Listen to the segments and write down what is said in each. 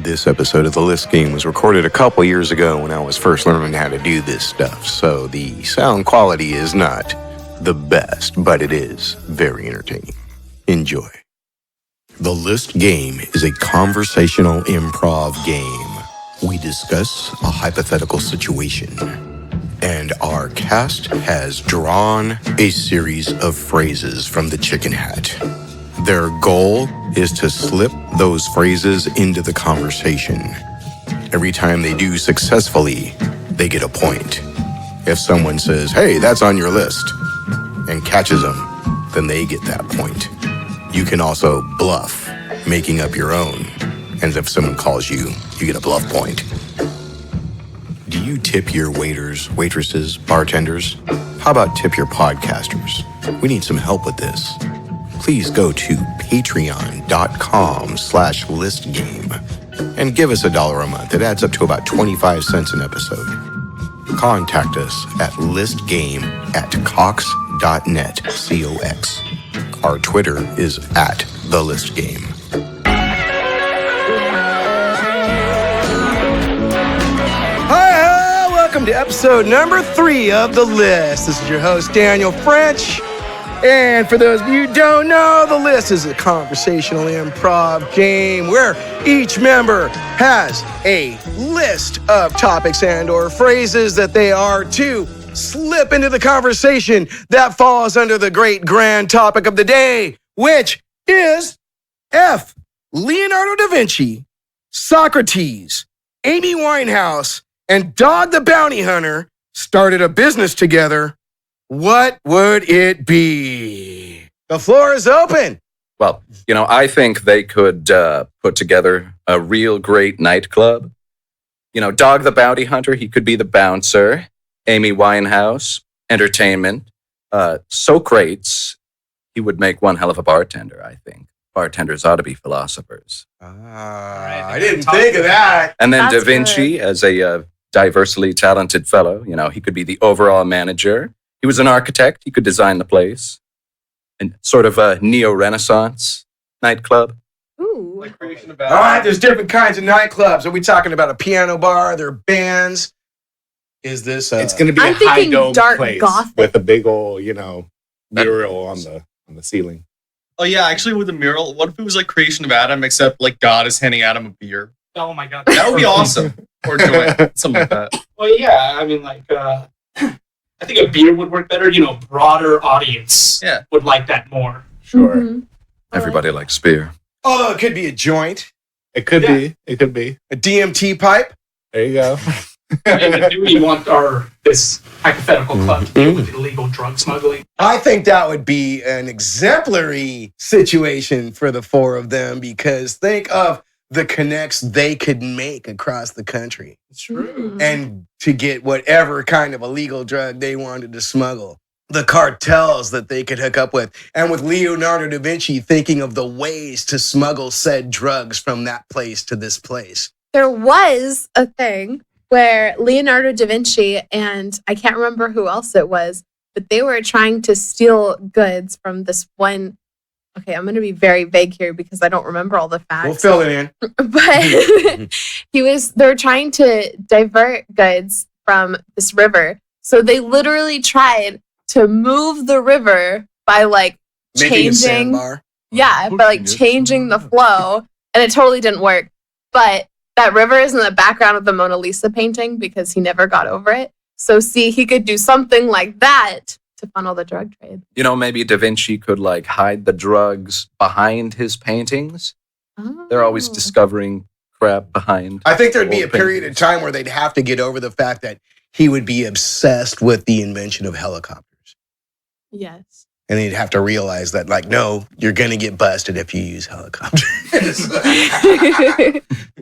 This episode of The List Game was recorded a couple years ago when I was first learning how to do this stuff, so the sound quality is not the best, but it is very entertaining. Enjoy. The List Game is a conversational improv game. We discuss a hypothetical situation, and our cast has drawn a series of phrases from the chicken hat. Their goal is to slip those phrases into the conversation. Every time they do successfully, they get a point. If someone says, "Hey, that's on your list," and catches them, then they get that point. You can also bluff, making up your own. And if someone calls you, you get a bluff point. Do you tip your waiters, waitresses, bartenders? How about tip your podcasters? We need some help with this. Please go to patreon.com/listgame and give us $1 a month. It adds up to about 25 cents an episode. Contact us at listgame@cox.net, COX. Our Twitter is @thelistgame. Hi, welcome to episode number 3 of The List. This is your host, Daniel French. And for those of you who don't know, The List is a conversational improv game where each member has a list of topics and or phrases that they are to slip into the conversation that falls under the great grand topic of the day, which is F. Leanardo DaVinci, Socrates, Amy Winehouse, and Dog the Bounty Hunter started a business together. What would it be? The floor is open. Well, I think they could put together a real great nightclub. Dog the Bounty Hunter, he could be the bouncer. Amy Winehouse, entertainment. Socrates, he would make one hell of a bartender, I think. Bartenders ought to be philosophers. I didn't think of that. And then Da Vinci, as a diversely talented fellow, he could be the overall manager. He was an architect. He could design the place. And sort of a neo-Renaissance nightclub. Ooh. All right, there's different kinds of nightclubs. Are we talking about a piano bar? Are there bands? Is this It's going to be I'm a high thinking dome dark place gothic. with a big old, mural on the ceiling. Oh yeah, actually with the mural, what if it was like Creation of Adam, except like God is handing Adam a beer? Oh my god. That would be awesome. Or joint, something like that. Well, yeah, I mean, I think a beer would work better. Broader audience would like that more. Sure. Mm-hmm. Everybody likes beer. Although it could be a joint, It could be. It could be. a DMT pipe. There you go. And do we want this hypothetical club to deal with illegal drug smuggling? I think that would be an exemplary situation for the four of them, because think of the connects they could make across the country. It's true. And to get whatever kind of illegal drug they wanted to smuggle. The cartels that they could hook up with. And with Leonardo da Vinci thinking of the ways to smuggle said drugs from that place to this place. There was a thing where Leonardo da Vinci and I can't remember who else it was, but they were trying to steal goods from this one. Okay, I'm going to be very vague here because I don't remember all the facts. We'll fill it in. But they were trying to divert goods from this river. So they literally tried to move the river by Making a changing, sandbar. changing the flow, and it totally didn't work. But that river is in the background of the Mona Lisa painting because he never got over it. So see, he could do something like that to funnel the drug trade. Maybe Da Vinci could hide the drugs behind his paintings. Oh. They're always discovering crap behind. I think there'd be a old period of paintings. time where they'd have to get over the fact that he would be obsessed with the invention of helicopters. Yes. And they'd have to realize that, no, you're going to get busted if you use helicopters.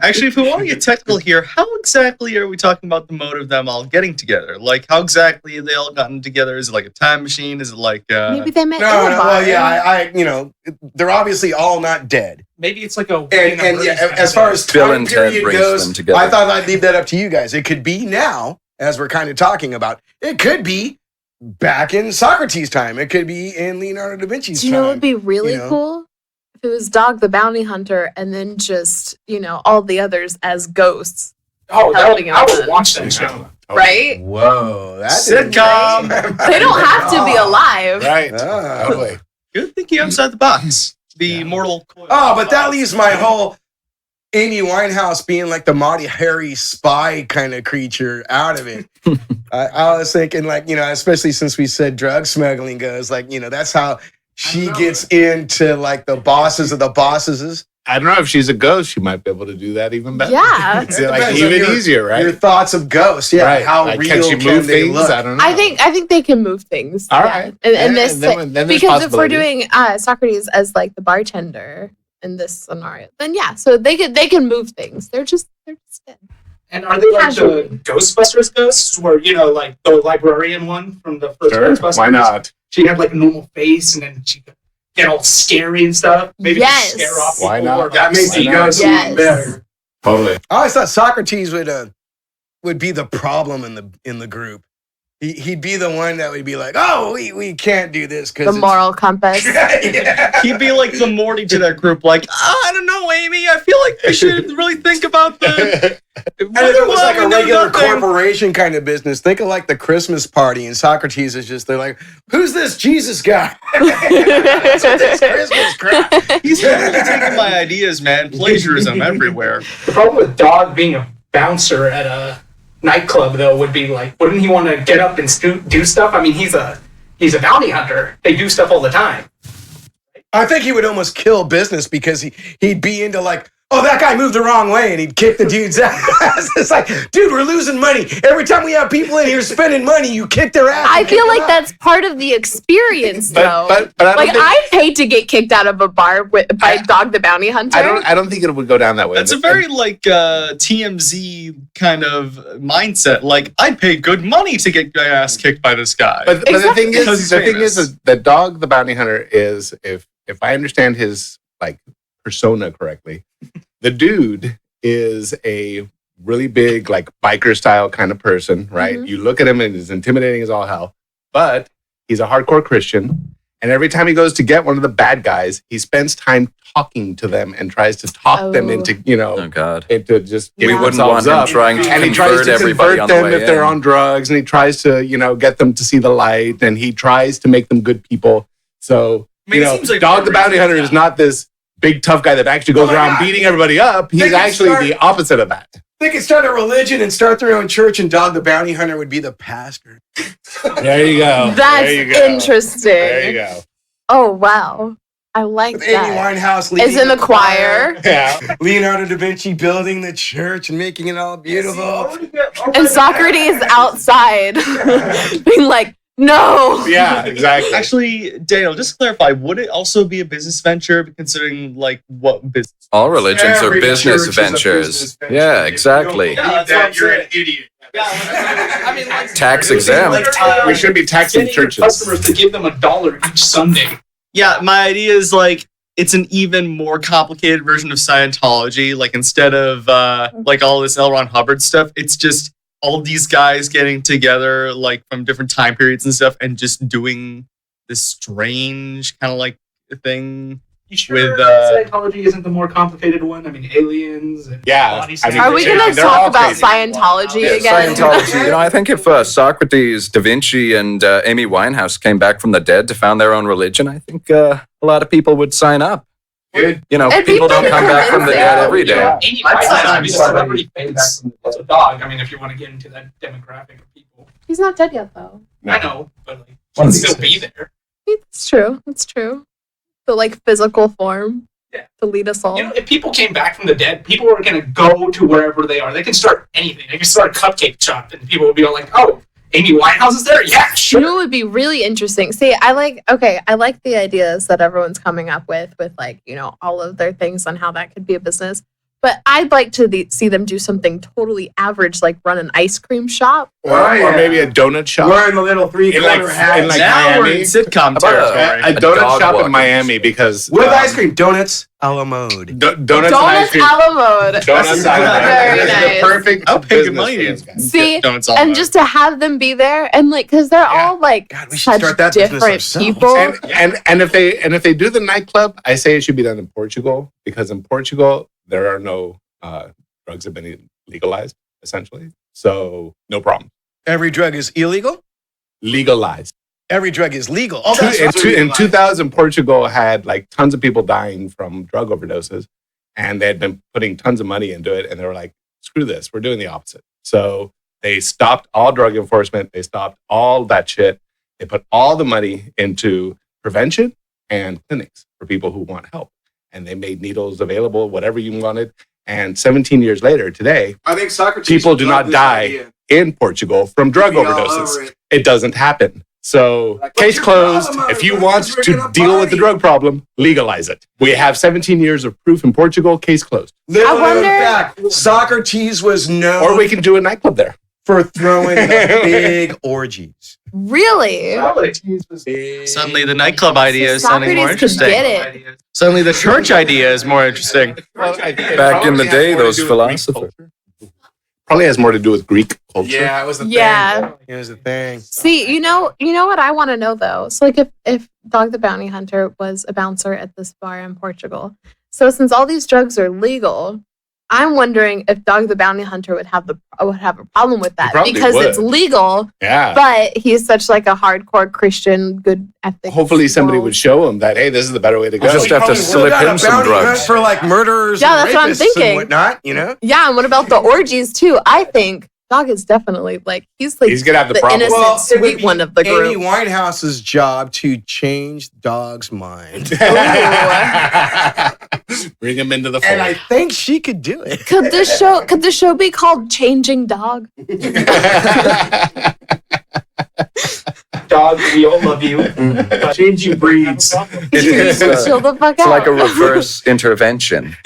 Actually, if we want to get technical here, how exactly are we talking about the mode of them all getting together? How exactly have they all gotten together? Is it like a time machine? Is it like Maybe they met No, well, yeah, they're obviously all not dead. Maybe it's like a And yeah, as far as Bill time and Ted period brings goes, them together. I thought I'd leave that up to you guys. It could be now, as we're kind of talking about. It could be back in Socrates' time. It could be in Leonardo da Vinci's Do you time. know what would be really you know? cool? if it was Dog the Bounty Hunter and then just, all the others as ghosts. Oh, Helping I out would the- watch that show. Right? Whoa, that's Sitcom. They don't have to be alive. Right. Oh. Totally. Good thinking outside the box. The mortal coil. Oh, but that leaves my whole Amy Winehouse being like the Marty Harry spy kind of creature out of it. I was thinking, like, especially since we said drug smuggling goes, like, that's how she gets into like the bosses of the bosses. I don't know if she's a ghost. She might be able to do that even better. Yeah. It's like Depends on even easier, right? Your thoughts of ghosts, yeah. Right. How Like, real can she move they things? look? I don't know. I think they can move things. All yeah. right. And this then there's because if we're possibilities. doing Socrates as like the bartender in this scenario, then yeah, so they can move things. They're just dead. And are they like Casually. the Ghostbusters ghosts, where like the librarian one from the first Sure. Ghostbusters? Why not? She had like a normal face, and then she could get all scary and stuff. Maybe Yes. scare off people. Why not? Or, That makes you go Yes. better. Totally. I always thought Socrates would be the problem in the group. He'd be the one that would be like, oh, we can't do this because The moral compass. yeah. He'd be like the Morty to that group, like, I don't know, Amy. I feel like we should really think about the. And if it was like a We know regular nothing. corporation kind of business, think of like the Christmas party, and Socrates is just, they're like, who's this Jesus guy? What's with this Christmas crap? He's totally taking my ideas, man. Plagiarism everywhere. The problem with Dog being a bouncer at a nightclub, though, would be like, wouldn't he want to get up and do stuff? I mean, he's a bounty hunter. They do stuff all the time. I think he would almost kill business because he'd be into like, oh, that guy moved the wrong way, and he'd kick the dude's ass. It's like, dude, we're losing money. Every time we have people in here spending money, you kick their ass. I and feel kick like them out. that's part of the experience, though. But I don't like think, I paid to get kicked out of a bar by Dog the Bounty Hunter. I don't think it would go down that way. That's a very like TMZ kind of mindset. Like, I'd pay good money to get my ass kicked by this guy. But the thing Because is, he's famous. is that Dog the Bounty Hunter is, if I understand his like persona correctly, the dude is a really big like biker style kind of person, right? Mhm. You look at him and he's intimidating as all hell, but he's a hardcore Christian. And every time he goes to get one of the bad guys, he spends time talking to them and tries to talk them Oh. into, Oh God. into just We giving wouldn't themselves want him up. trying to and he tries convert to everybody convert on the them way if they're in. on drugs, and he tries to, get them to see the light, and he tries to make them good people. So, I mean, it seems like Dog for the Bounty reasons, Hunter yeah. is not this big tough guy that actually goes Oh my around God. beating everybody up. They He's can actually start- the opposite of that. They could start a religion and start their own church, and Dog the Bounty Hunter would be the pastor. There you go. That's There you go. interesting. There you go. Oh wow, I like With Amy that. Winehouse Is leading in the choir, Yeah. Leonardo DaVinci building the church and making it all beautiful. and Socrates outside, being like, "No." Yeah, exactly. Actually, Daniel, just to clarify, would it also be a business venture, considering like what business? All religions are Every business church is a ventures. business venture. Yeah, exactly. Yeah, that's what I'm saying. idiot. I mean, like Tax exempt. We should be taxing getting your churches. customers to give them $1 each Sunday. Yeah, my idea is like it's an even more complicated version of Scientology. Like, instead of like all this L. Ron Hubbard stuff, it's just all these guys getting together like from different time periods and stuff, and just doing this strange kind of like thing. You sure With, Scientology isn't the more complicated one? I mean, aliens and Yeah, body I mean, Are we They're gonna all talk about crazy. Scientology Yeah, again? Scientology. I think if Socrates, Da Vinci, and Amy Winehouse came back from the dead to found their own religion, I think a lot of people would sign up. Good. You know, And people don't people come back from the dead convince every day. Yeah. Amy I'd sign Winehouse on would be a to celebrity face as a dog. I mean, if you want to get into that demographic of people. He's not dead yet, though. I know, but like, One of he'd these still be days. there. It's true. It's true. The like physical form. Yeah. To lead us all. You know, if people came back from the dead, people are going to go to wherever they are. They can start anything. They can start a cupcake shop, and people will be all like, "Oh, Amy Winehouse is there? Yeah, You sure." know what would be really interesting? See, I like the ideas that everyone's coming up with like, all of their things on how that could be a business. But I'd like to see them do something totally average, like run an ice cream shop. Or maybe a donut shop. Wearing the little In three-quarter like- hat. in like Now we're Miami. in sitcom How about territory. A A donut dog shop walking. in Miami because with ice cream, donuts, a la mode. Donuts and ice cream. a la mode. Donuts and ice cream. Very This is nice. the perfect I'll pay good business money. for those guys. See, Donuts all and mode. just to have them be there and like, because they're all like God, we should such start that business different ourselves. people. And if they do the nightclub, I say it should be done in Portugal, because in Portugal there are no drugs have been legalized essentially, so no problem. Every drug is illegal. Legalized. Every drug is legal. Oh, In 2000, Portugal had like tons of people dying from drug overdoses, and they had been putting tons of money into it, and they were like, "Screw this, we're doing the opposite." So they stopped all drug enforcement. They stopped all that shit. They put all the money into prevention and clinics for people who want help, and they made needles available, whatever you wanted. And 17 years later, today, I think Socrates. people do not die in Portugal from drug overdoses. It doesn't happen. So, case closed. If you want to deal with the drug problem, legalize it. We have 17 years of proof in Portugal. Case closed. I wonder- fact, Socrates was known Or we can do a nightclub there. for throwing the big orgies. Really? Suddenly the nightclub idea is sounding more Socrates could interesting. get it. Suddenly the church idea is more interesting. Back in the day, those philosophers. Probably has more to do with Greek culture. Yeah, it was the Yeah. thing. It was the thing. See, you know what I want to know though. So like if Dog the Bounty Hunter was a bouncer at this bar in Portugal. So since all these drugs are legal, I'm wondering if Dog the Bounty Hunter would have a problem with that probably because would. it's legal, Yeah. but he's such like a hardcore Christian, good ethics. Hopefully somebody world. would show him that, hey, this is the better way to go. Just have to slip him some drugs. For like murderers Yeah, and that's what I'm rapists thinking. and whatnot, you know? Yeah, and what about the orgies too? I think Dog is definitely like he's He's gonna have the problem. innocent, Well, it would sweet be one of the Amy group. Winehouse's job to change Dog's mind. Bring him into the fold. And I think she could do it. Could the show be called Changing Dog? Dog, we all love you. But changing breeds. It's, Chill the fuck it's out. like a reverse intervention.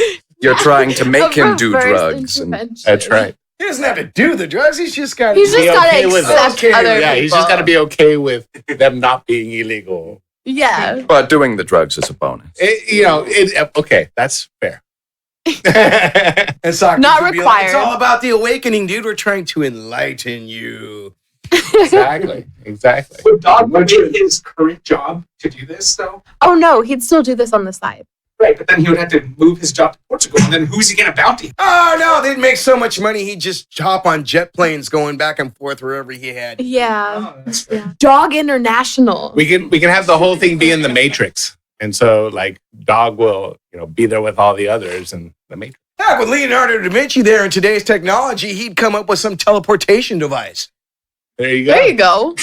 You're trying to make him do reverse drugs. And intervention. That's right. He doesn't have to do the drugs. He's just got to He's just Be gotta okay with it. accept Okay, other Yeah, people. he's just got to be okay with them not being illegal. Yeah. but doing the drugs is a bonus. Okay, that's fair. And Socrates Not would be required. It's all about the awakening, dude. We're trying to enlighten you. Exactly. Would Dog quit his current job to do this, though? Oh no, he'd still do this on the side. Right, but then he would have to move his job to Portugal. And then who's he going to bounty? Oh, no, they'd make so much money, he'd just hop on jet planes going back and forth wherever he had. Yeah. Oh, that's fair. Dog International. We can have the whole thing be in the Matrix, and so like Dog will be there with all the others in the Matrix. Yeah, with Leonardo da Vinci there in today's technology, he'd come up with some teleportation device. There you go. There you go.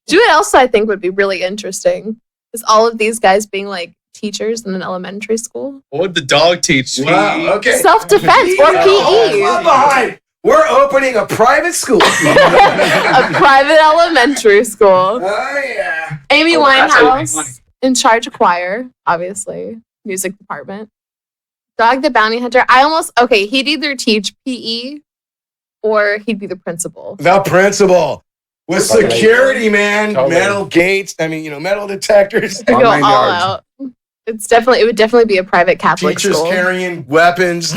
Do you know what else I think would be really interesting? Is all of these guys being like teachers in an elementary school? What would the dog teach? Okay. Self-defense or PE. Left behind. We're opening a private school. A private elementary school. Oh, yeah. Amy that's how you make money. Winehouse in charge of choir, obviously, music department. Dog the Bounty Hunter. He'd either teach PE or he'd be the principal. The principal. With security, man. Totally. Metal gates. Metal detectors. To go all out. It would definitely be a private Catholic Teachers school. carrying weapons.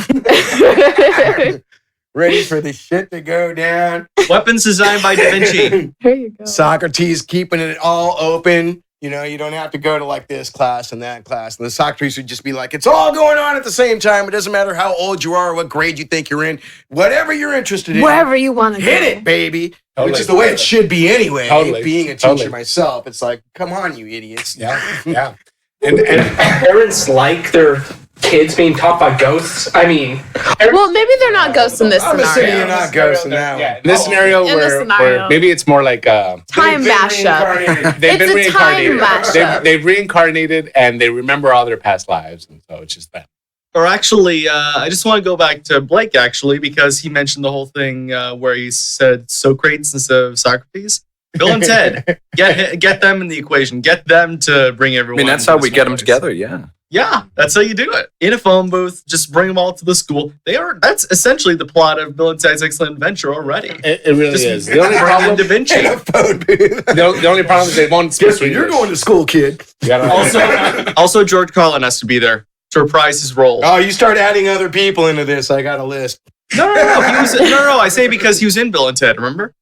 Ready for the shit to go down. Weapons designed by Da Vinci. There you go. Socrates keeping it all open. You don't have to go to like this class and that class. And the Socrates would just be like, it's all going on at the same time. It doesn't matter how old you are or what grade you think you're in. Whatever you're interested in. Wherever you want to Hit go. it, baby. Totally. Which is the way it should be anyway. Totally. Being a teacher Totally. myself, it's like, come on, you idiots. Yeah. And parents like their kids being taught by ghosts. I mean, Well, maybe they're not ghosts in this I'm assuming you're scenario. not ghosts in that Yeah, one. in this scenario, In this scenario. where maybe it's more like Time They've been mashup. reincarnated. they've been It's a time reincarnated. mashup. They've reincarnated and they remember all their past lives, and so it's just that. Or actually, I just want to go back to Blake, actually, because he mentioned the whole thing where he said Socrates instead of Socrates. Bill and Ted, get them in the equation. Get them to bring I everyone. mean, that's into how this we get them one place. together, yeah. Yeah, that's how you do it. In a phone booth, just bring them all to the school. That's essentially the plot of Bill and Ted's Excellent Adventure already. It really Just is. The only bring problem, in Da Vinci. In a phone booth. the only problem is they won't speak Guess where you're English. going to school, kid. You gotta- Also, George Carlin has to be there. to reprise his role. Oh, you start adding other people into this. I got a list. No. I say because he was in Bill and Ted. Remember?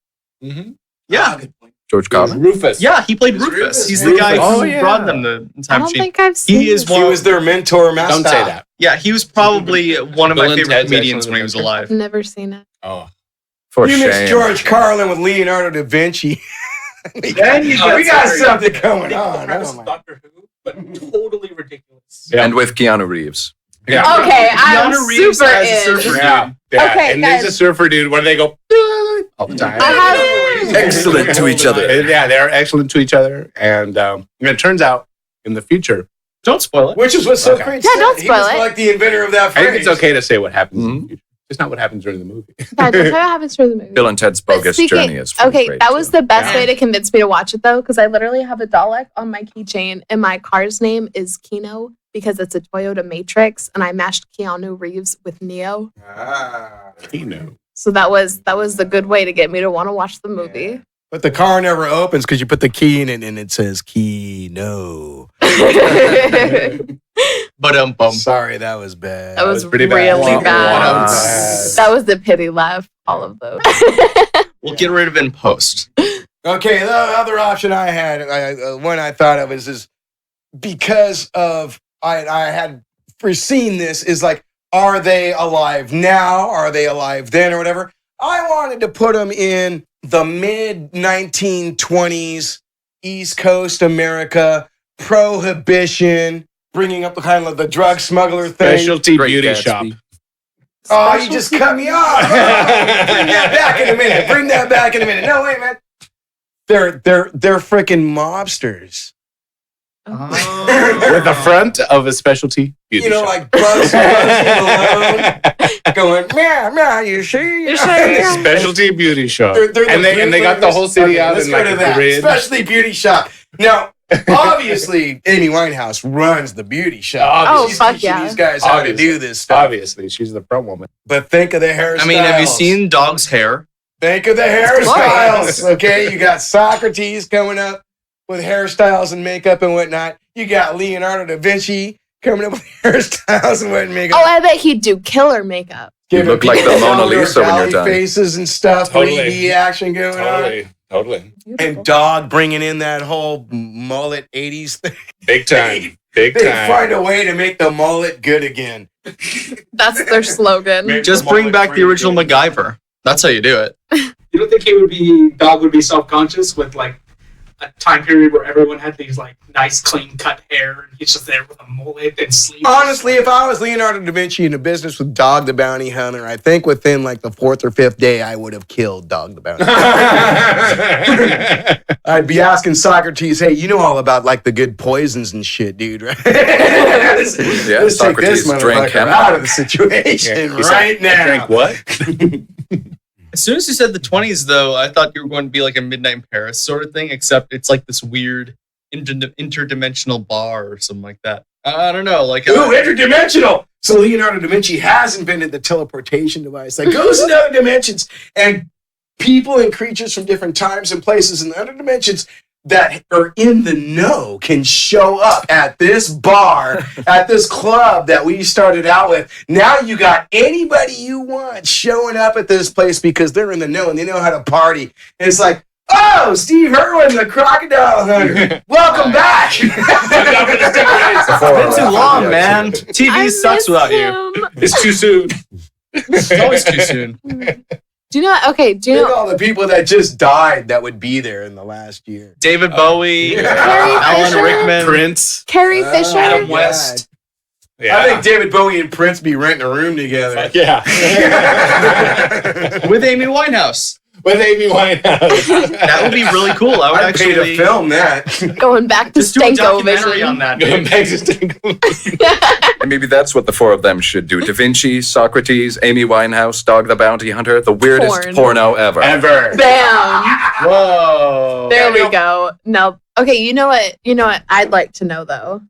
Mm-hmm. Yeah. George Carlin. Rufus. Yeah, he played Rufus. Rufus. He's the guy who Oh, yeah. brought them the I time don't machine. think I've seen He is it. He was their mentor, master. Don't say that. Yeah, he was probably one of Bill my and favorite Ted's comedians excellent when he was adventure. alive. I've never seen it. Oh. For You mix shame. George Carlin with Leonardo da Vinci. we Then you got something going The on. premise Oh, of my. Doctor Who, but totally ridiculous. Yeah. And with Keanu Reeves. Yeah. Okay, I'm Keanu Reeves super as a in. surfer. Yeah. Yeah. Okay, and guys. there's a surfer dude where they go all the time. Excellent to each other. And yeah, they're excellent to each other. And it turns out in the future, Don't spoil it. Which is what's so Okay. great. Yeah, don't He was spoil it. like the inventor of that I phrase. think it's okay to say what happens in Mhm. the future. It's not what happens during the movie. Yeah, don't say what happens for the movie. Bill and Ted's But Bogus speaking- Journey is pretty Okay, great, that was too. the best Yeah. way to convince me to watch it though, because I literally have a Dalek on my keychain, and my car's name is Kino because it's a Toyota Matrix, and I matched Keanu Reeves with Neo. You know. So that was the good way to get me to want to watch the movie. But the car never opens because you put the key in it and it says key no. But Sorry, that was bad. That was pretty bad. really Wow. bad. Wow. That was the pity laugh. All of those. we'll get rid of it in post. Okay, the other option I had, one I thought of is because of I had foreseen this is like, are they alive now? Are they alive then or whatever? I wanted to put them in the mid 1920s, East Coast America, prohibition, bringing up the kind of the drug smuggler thing. Specialty Great beauty Gatsby. shop. Oh, you just cut me off. Oh, bring that back in a minute. Bring that back in a minute. No, wait, man. They're freaking mobsters. With the front of a specialty beauty You know, shop. like Bugs Malone going, meow, meow, you see? Specialty beauty shop. They're and they got the whole city out let's in go like to a that. grid. Specialty beauty shop. Now, obviously, Amy Winehouse runs the beauty shop. Oh, She's fuck teaching yeah. these guys how to Obviously. do this stuff. Obviously, she's the front woman. But think of the hairstyles. I mean, have you seen Dog's hair? Think of the hairstyles. Okay, you got Socrates coming up with hairstyles and makeup and whatnot. You got Leonardo da Vinci coming up with hairstyles and makeup. Oh, I bet he'd do killer makeup. You look like the Mona Salvador Lisa when you're Dali done. Faces and stuff. Totally. 3D action going on. Totally. And Dog bringing in that whole mullet 80s thing. Big time. Big They time. find a way to make the mullet good again. That's their slogan. Just bring back the original MacGyver. That's how you do it. You don't think Dog would be self-conscious with like a time period where everyone had these like nice clean cut hair and he's just there with a mullet and sleeves? Honestly, if I was Leonardo da Vinci in a business with Dog the Bounty Hunter, I think within like the 4th or 5th day, I would have killed Dog the Bounty Hunter. I'd be asking Socrates, hey, you know all about like the good poisons and shit, dude, right? let's Yeah, let's take Socrates this drank motherfucker hemp. out of the situation He said, right now. Drink what? As soon as you said the 20s, though, I thought you were going to be like a Midnight in Paris sort of thing, except it's like this weird interdimensional bar or something like that. I don't know. Like, Ooh, interdimensional. So Leonardo da Vinci has invented the teleportation device that goes in other dimensions, and people and creatures from different times and places in the other dimensions that are in the know can show up at this bar, at this club that we started out with. Now you got anybody you want showing up at this place because they're in the know and they know how to party. And it's like, oh, Steve Irwin, the crocodile hunter. Welcome back. it's been too long, man. TV I sucks miss without you. him. It's too soon. It's always too soon. Do you know? Okay. Do you Think know? all the people that just died that would be there in the last year. David Bowie, Yeah. Alan Fisher? Rickman, Prince. Carrie Fisher. Adam West. Yeah. I think David Bowie and Prince be renting a room together. Yeah. with Amy Winehouse. With Amy Winehouse. That would be really cool. I would I'd pay actually to film that. Going back to just do a Stanko documentary Vision. on that. Going Dude. back to Stingle. And maybe that's what the four of them should do. Da Vinci, Socrates, Amy Winehouse, Dog the Bounty Hunter, the weirdest Porn. porno ever. Ever. Bam. Whoa. There we go. No. Okay. You know what? You know what? I'd like to know though,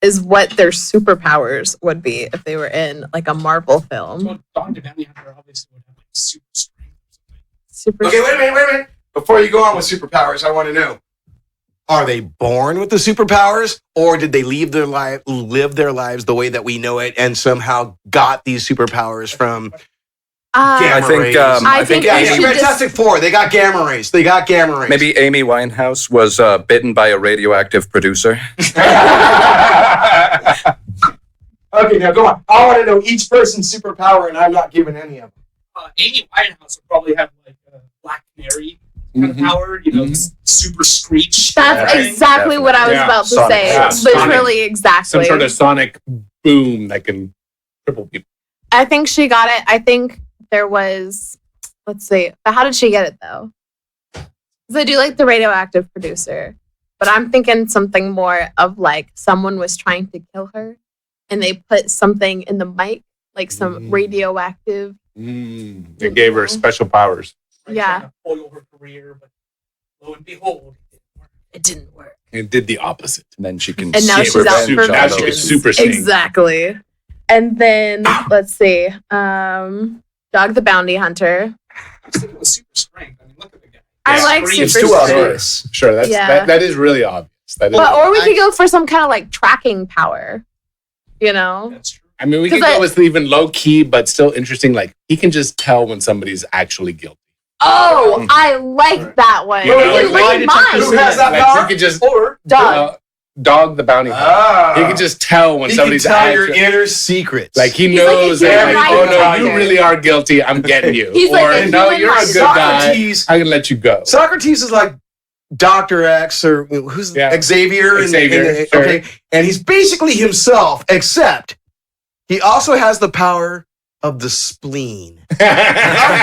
is what their superpowers would be if they were in like a Marvel film. Well, Dog the Bounty Hunter obviously would have like super strength or something. Super. Okay, wait a minute. Before you go on with superpowers, I want to know, Are they born with the superpowers, or did they live their lives the way that we know it, and somehow got these superpowers from gamma I think, rays? I think we should Fantastic Four. They got gamma rays. Maybe Amy Winehouse was bitten by a radioactive producer. Okay, now go on. I want to know each person's superpower, and I'm not giving any of them. Amy Winehouse would probably have like a Black Canary kind of power, super screech. That's thing. exactly what I was Yeah. about to Sonic. say. Yeah. Literally, exactly. Some sort of sonic boom that can cripple people. I think she got it. I think there was, let's see, but how did she get it though? Because I do like the radioactive producer, but I'm thinking something more of like someone was trying to kill her and they put something in the mic, like some radioactive. They gave her special powers. Right, Yeah. trying to foil her career, but lo and behold, It didn't work. It did the opposite. And then she can And now seek she's out revenge for on now she those. gets super sting. Exactly. And then let's see, Dog the Bounty Hunter. I was thinking with super strength. I mean, look at the guy. I Yeah. like It's super It's too strength. obvious. Sure, that's Yeah. that is really obvious. That is But, or we could go for some kind of like tracking power, you know? That's true. I mean, we could 'Cause go with even low key, but still interesting. Like he can just tell when somebody's actually guilty. Oh, I like that one. You know, You can like, read minds. Who has that Like power? he could just Or Dog. dog the bounty hunter. He can just tell when He can somebody's tell your actually, inner secrets. like he He's like a knows that. human Like, oh no, rights you lawyer. really are guilty. I'm getting you. He's like or a no, human you're a rights good guy. Socrates. I can let you go. Socrates is like Dr. X or who's Yeah. Xavier. Xavier, sure. Okay, and he's basically himself, except he also has the power of the spleen.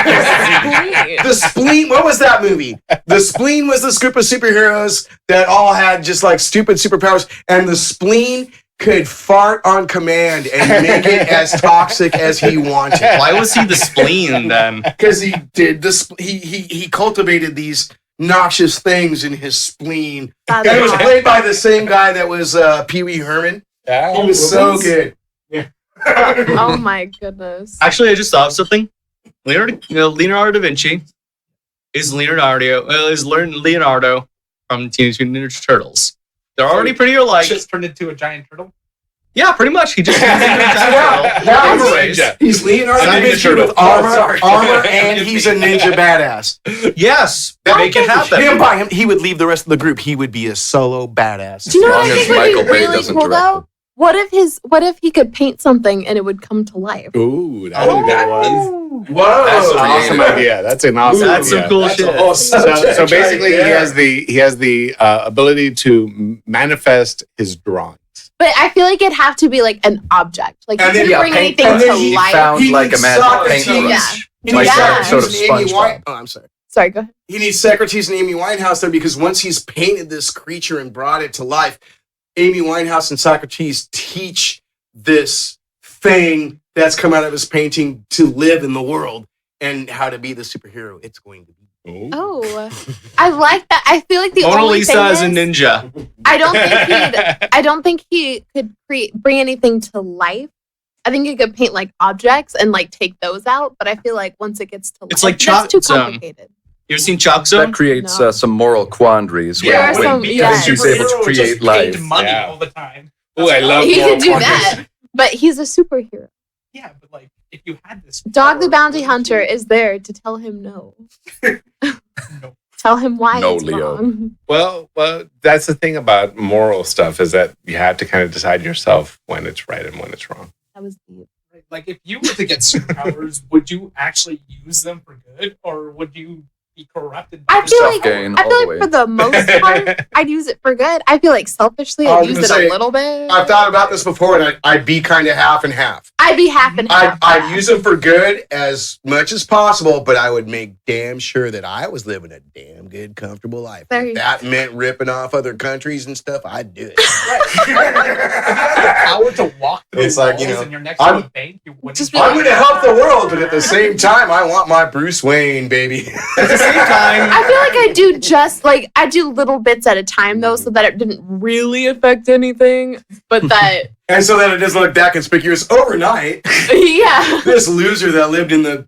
The spleen. What was that movie? The spleen was this group of superheroes that all had just like stupid superpowers, and the spleen could fart on command and make it as toxic as he wanted. Why was he the spleen then? Because he did this. He cultivated these noxious things in his spleen. That's And it was hard. played by the same guy that was Pee Wee Herman. Yeah. He was so good. Oh my goodness. Actually, I just thought of something. Leonardo da Vinci is Leonardo from Teenage Mutant Ninja Turtles. They're already pretty alike. just turned into a giant turtle. Yeah, pretty much. He just turns into a giant turtle. Now Armor he's- race. He's Leonardo Not da Ninja Vinci Turtle. with Sorry. armor, and he's a ninja badass. Yes, they make it happen. Him by him, he would leave the rest of the group. He would be a solo badass. Do you know As what I long as think would Michael be Bay really doesn't cool direct though? it. What if he could paint something and it would come to life? Ooh, that's a good one. Whoa, That's an creative. awesome idea. That's an awesome That's idea. some cool That's a shit. whole So subject basically, right he has the ability to manifest his drawings. But I feel like it'd have to be like an object. Like you And then, couldn't bring paint- anything and then to he life. found He like a needs magic Socrates. paintbrush. Yeah. He Like needs that Socrates sort of and Amy SpongeBob. I'm sorry. Sorry, go ahead. He needs Socrates and Amy Winehouse there because once he's painted this creature and brought it to life, Amy Winehouse and Socrates teach this thing that's come out of his painting to live in the world and how to be the superhero it's going to be. Oh, I like that. I feel like the Mona only Lisa thing is a is, ninja. I don't think he could bring anything to life. I think he could paint like objects and like take those out. But I feel like once it gets to It's life, like that's too Chalk Zone. complicated. You ever seen Chalk Zone? That creates No. some moral quandaries. There are when some- because yeah. he's able to create just life. paid money Yeah. all the time. Ooh, I love He moral could do quandaries. that, but he's a superhero. Yeah, but like if you had this Dog the power, Bounty wouldn't Hunter you- is there to tell him no. No. Tell him why No, it's Leo. wrong. Well, that's the thing about moral stuff is that you have to kind of decide yourself when it's right and when it's wrong. That was deep. Like if you were to get superpowers, would you actually use them for good, or would you be corrupted? By I the feel power? like Self-gain I all feel the like way. for the most part, I'd use it for good. I feel like selfishly, I I'd was use gonna it say, a little bit. I've thought about this before, and I'd be kind of half and half. I'd be half and half. I'd use them for good as much as possible, but I would make damn sure that I was living a damn good, comfortable life. There If you that meant ripping off other countries and stuff, I'd do it. If you had the power to walk through It's like, walls you know, and you're next I'm- to a bank, you wouldn't. Just be I'm going to help the world, but at the same time, I want my Bruce Wayne, baby. At the same time, I feel like I do just like I do little bits at a time though, so that it didn't really affect anything. But that And so that it doesn't look that conspicuous overnight. yeah. This loser that lived in the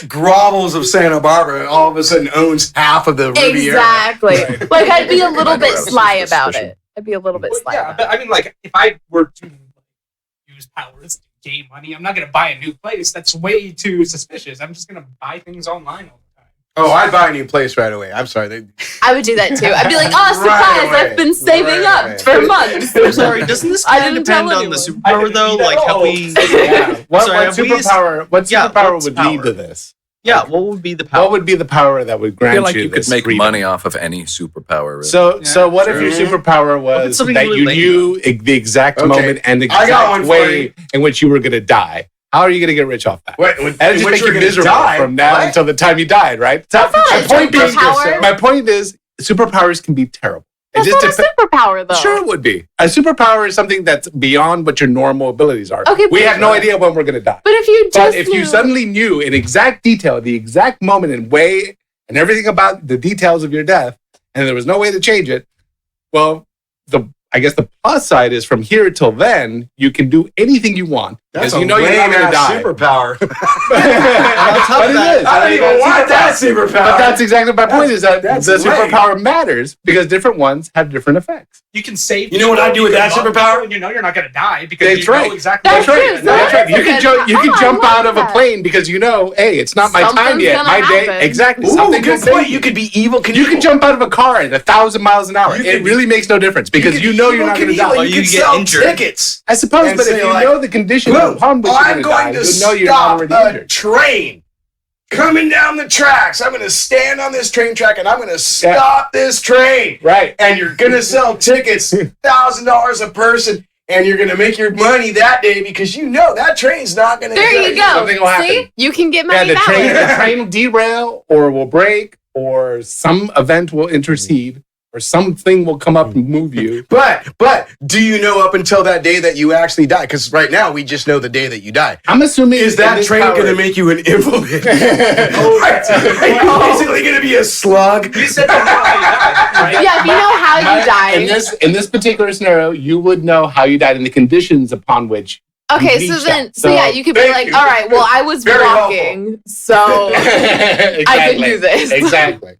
grovels of Santa Barbara and all of a sudden owns half of the Riviera. Exactly. Right. Like I'd be a little bit Right. sly about it. I'd be a little bit Well, sly. yeah, about but I mean, like, if I were to use powers to gain money, I'm not going to buy a new place. That's way too suspicious. I'm just going to buy things online all the time. Oh, I'd buy a new place right away. I'm sorry. I would do that too. I'd be like, oh, surprise! Right away. I've been saving Right up away. for months. I'm sorry, doesn't this I kind of didn't tell depend on the anyone. superpower though? Like, have we? Yeah. What Sorry, have we- superpower? What Yeah, superpower what's would power? lead to this? Yeah, what would be the power? What would be the power that would I grant feel like you this could make freedom? money off of any superpower. Really. So, Yeah, what if your sure. superpower What if it's was something that really you lame, knew the exact Okay. moment and the I got one exact for way you. in which you were going to die? How are you going to get rich off that? What? That'll just make you miserable from now until the time you died, right? That's not a superpower. My point is, superpowers can be terrible. It That's just not a superpower, though. Sure, it would be. A superpower is something that's beyond what your normal abilities are. Okay, we but- have no idea when we're going to die. But if you just But if you knew- suddenly knew in exact detail, the exact moment and way and everything about the details of your death, and there was no way to change it, well, I guess the plus side is from here till then, you can do anything you want because you know you're not going to die. superpower. But it is. I don't even want that superpower. But that's exactly my point. Is that that's the lame. superpower matters because different ones have different effects. You can save. You know what I do with people, that you love superpower? people, and you know you're not going to die because That's you right. know exactly. That's what true. you're So gonna That's die. right. You can good- you can I jump like out of a that. plane because you know, hey, it's not my time Something's yet. gonna My day, happen. exactly. Ooh, Something good could point. say You could be evil. you can jump out of a car at 1,000 miles an hour. You It could- really makes no difference because you know you're not going to die. Or You you could get sell injured. tickets. I suppose, and but if say, you like, know the conditions Boom, upon which you're I'm going going to to die, you know you're not stop already a injured. train coming down the tracks. I'm going to stand on this train track and I'm going to stop this train. Right. And you're going to sell tickets, $1,000 a person, and you're going to make your money that day because you know that train's not going to. There you go. Something will happen. See, you can get Yeah, money the that train, way. the train will derail or will break or some event will intercede or something will come up and move you. But do you know up until that day that you actually die? Because right now we just know the day that you die. I'm assuming Is that train going to make you an invalid? Are you basically going to be a slug? You said you know how you died, right? Yeah, if you know how you died. In this particular scenario, you would know how you died and the conditions upon which. Okay, you so reached then, out. so yeah, you could be thank like, you. all right, well, I was Very walking, so Exactly. I can do this. Exactly.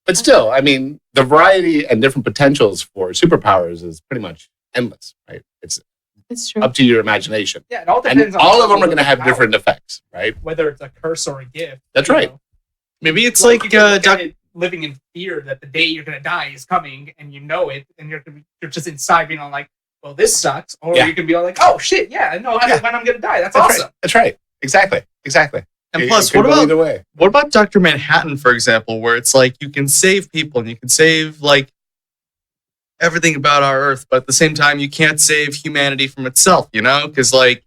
But still, I mean, the variety and different potentials for superpowers is pretty much endless, right? It's It's true. up to your imagination. Yeah, it all And depends on all of them are what going to have power, different effects, right? whether it's a curse or a gift. That's you right. know. Maybe it's Like, like you can look Doc- at it living in fear that the day you're going to die is coming, and you know it, and you're just inside being all like, "Well, this sucks," or Yeah. you can be all like, "Oh shit, yeah, I know Yeah. when I'm going to die. That's That's awesome." right. That's right. Exactly. and It- plus, it could what go about either way? what about Dr. Manhattan, for example, where it's like you can save people and you can save like everything about our Earth, but at the same time, you can't save humanity from itself, you know? Because like,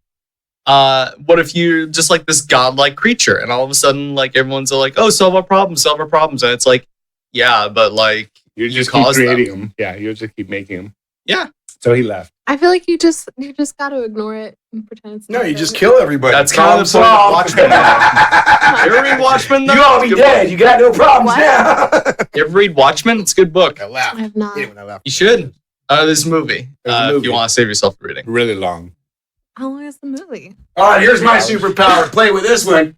what if you're just like this godlike creature, and all of a sudden, like everyone's like, "Oh, solve our problems," and it's like, yeah, but like, You just keep caused them. creating them. Yeah, you just keep making them. Yeah. So he left. I feel like you just got to ignore it and pretend it's No, not you there. just kill everybody. That's kind of the point of Watchmen. You ever read Watchmen? though? You all It's be a good dead. You got no problems What? now. You ever read Watchmen? It's a good book. I laughed. I have not. Yeah, when I laughed. You should. There's a movie. There's a If movie. you want to save yourself from reading. Really long. How long is the movie? All right, here's my superpower. Play with this one.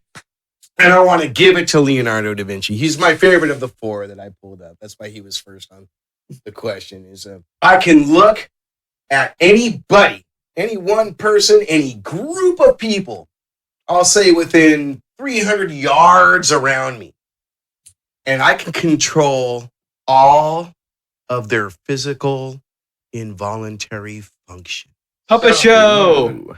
And I want to give it to Leonardo da Vinci. He's my favorite of the four that I pulled up. That's why he was first on the question. Is I can look at anybody, any one person, any group of people, I'll say within 300 yards around me. And I can control all of their physical, involuntary function. Puppet show. Ooh,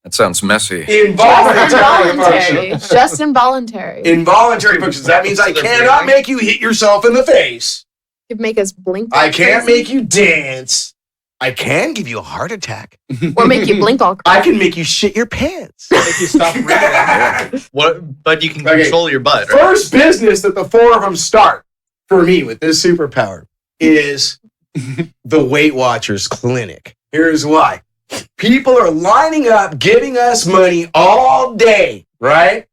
that sounds messy. Involuntary Involuntary. function. Just involuntary. Involuntary functions. That means I So they're cannot breathing? make you hit yourself in the face. You make us blink. I like can't crazy. make you dance. I can give you a heart attack. Or make you blink all I can make you shit your pants. Make you stop breathing. What? But you can Okay. control your butt. Right? First business that the four of them start for me with this superpower is the Weight Watchers Clinic. Here's why. People are lining up, giving us money all day, right?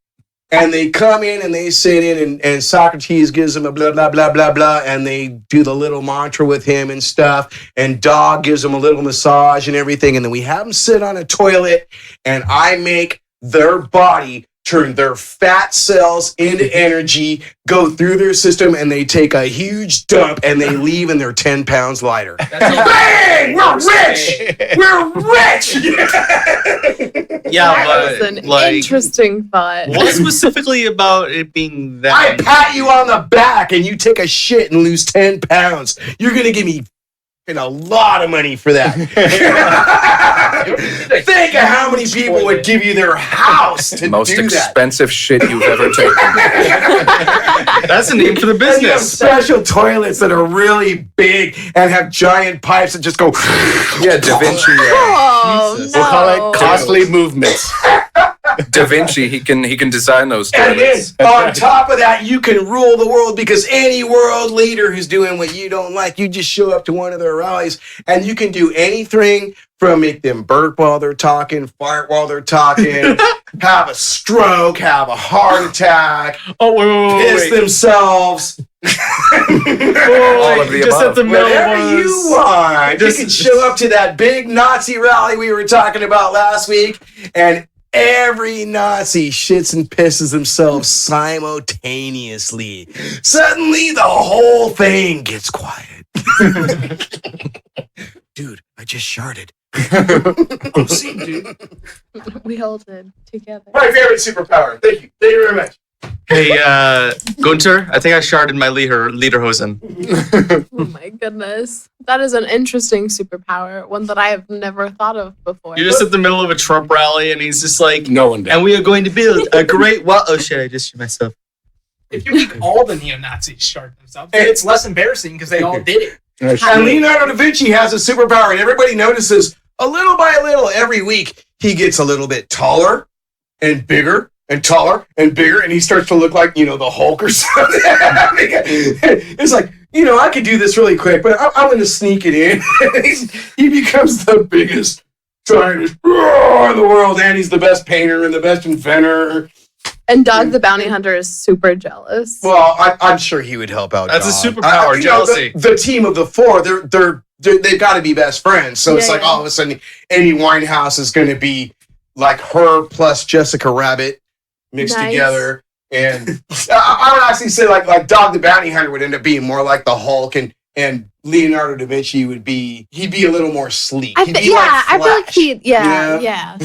And they come in and they sit in and Socrates gives them a blah, blah, blah, blah, blah. And they do the little mantra with him and stuff. And Dog gives them a little massage and everything. And then we have them sit on a toilet and I make their body turn their fat cells into energy, go through their system, and they take a huge dump and they leave and they're 10 pounds lighter. Bang! We're rich! We're rich! Yeah, That but was an like, interesting thought. what specifically about it being I that? pat you on the back and you take a shit and lose 10 pounds. You're going to give me a lot of money for that. Think of how many people would give you their house to Most do that. expensive shit you've ever taken. That's the name for the And you have business. special toilets that are really big and have giant pipes that just go. Yeah, Da Vinci. Oh, Jesus. no. We'll call it costly movements. Da Vinci, he can design those And then toilets. on top of that, you can rule the world because any world leader who's doing what you don't like, you just show up to one of their rallies and you can do anything from make them burp while they're talking, fart while they're talking, have a stroke, have a heart attack, Oh, wait, piss themselves. All of the just above. at the middle Whatever was. you want. You can show up to that big Nazi rally we were talking about last week, and every Nazi shits and pisses themselves simultaneously. Suddenly, the whole thing gets quiet. Dude, I just sharted. Oh, see, dude. We all did together. My favorite superpower. Thank you. Thank you very much. Hey, Gunter, I think I sharded my lederhosen. Oh my goodness. That is an interesting superpower, one that I have never thought of before. You're just at the middle of a Trump rally, and he's just like, No one does. and we are going to build a great wall. Oh shit! I just shit myself. If you make all the neo-Nazis shard themselves, it's less embarrassing because they all did it. And Leonardo da Vinci has a superpower, and everybody notices a little by little every week he gets a little bit taller and bigger and taller and bigger, and he starts to look like, the Hulk or something. It's like, I could do this really quick, but I'm going to sneak it in. He becomes the biggest scientist in the world, and he's the best painter and the best inventor. And Dog the Bounty Hunter is super jealous. Well, I'm sure he would help out. That's a Dog. superpower, jealousy. The team of the four, they've got to be best friends. So it's Yeah, like yeah. all of a sudden, Amy Winehouse is going to be like her plus Jessica Rabbit mixed Nice. together. And I would actually say like Dog the Bounty Hunter would end up being more like the Hulk, and Leonardo da Vinci he'd be a little more sleek. I He'd be feel like Flash. he'd, Yeah. yeah.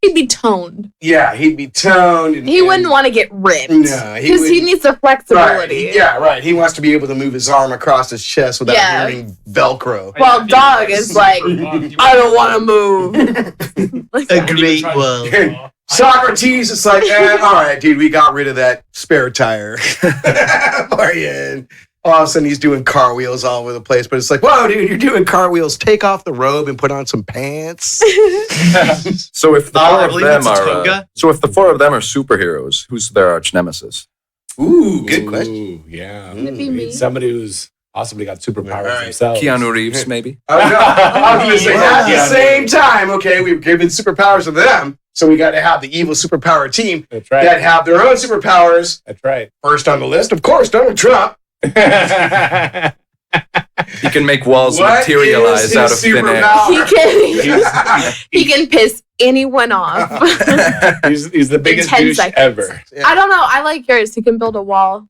He'd be toned. Yeah, he'd be toned. And, He wouldn't want to get ripped. No, he Because he wouldn't. needs the flexibility. Right. Yeah, right. He wants to be able to move his arm across his chest without Yeah. hearing Velcro. Well, Dog is like, I don't want to move. Like A that. great wall. And Socrates is like, all right, dude, we got rid of that spare tire. For you. And all of a sudden he's doing car wheels all over the place. But it's like, whoa, dude, you're doing car wheels. Take off the robe and put on some pants. So if the I four of believe them it's a are toga. so if the four of them are superheroes, who's their arch nemesis? Ooh, good question. Yeah. Could be me. Somebody who's possibly got superpowers Right. themselves. Keanu Reeves, maybe. I was going to say, at the Yeah. same time, okay, we've given superpowers to them. So we got to have the evil superpower team That's right. that have their own superpowers. That's right. First on the list, of course, Donald Trump. He can make walls What materialize is out his of thin air. superpower? He can piss anyone off. he's the biggest 10 douche seconds. ever. I don't know. I like yours. He can build a wall.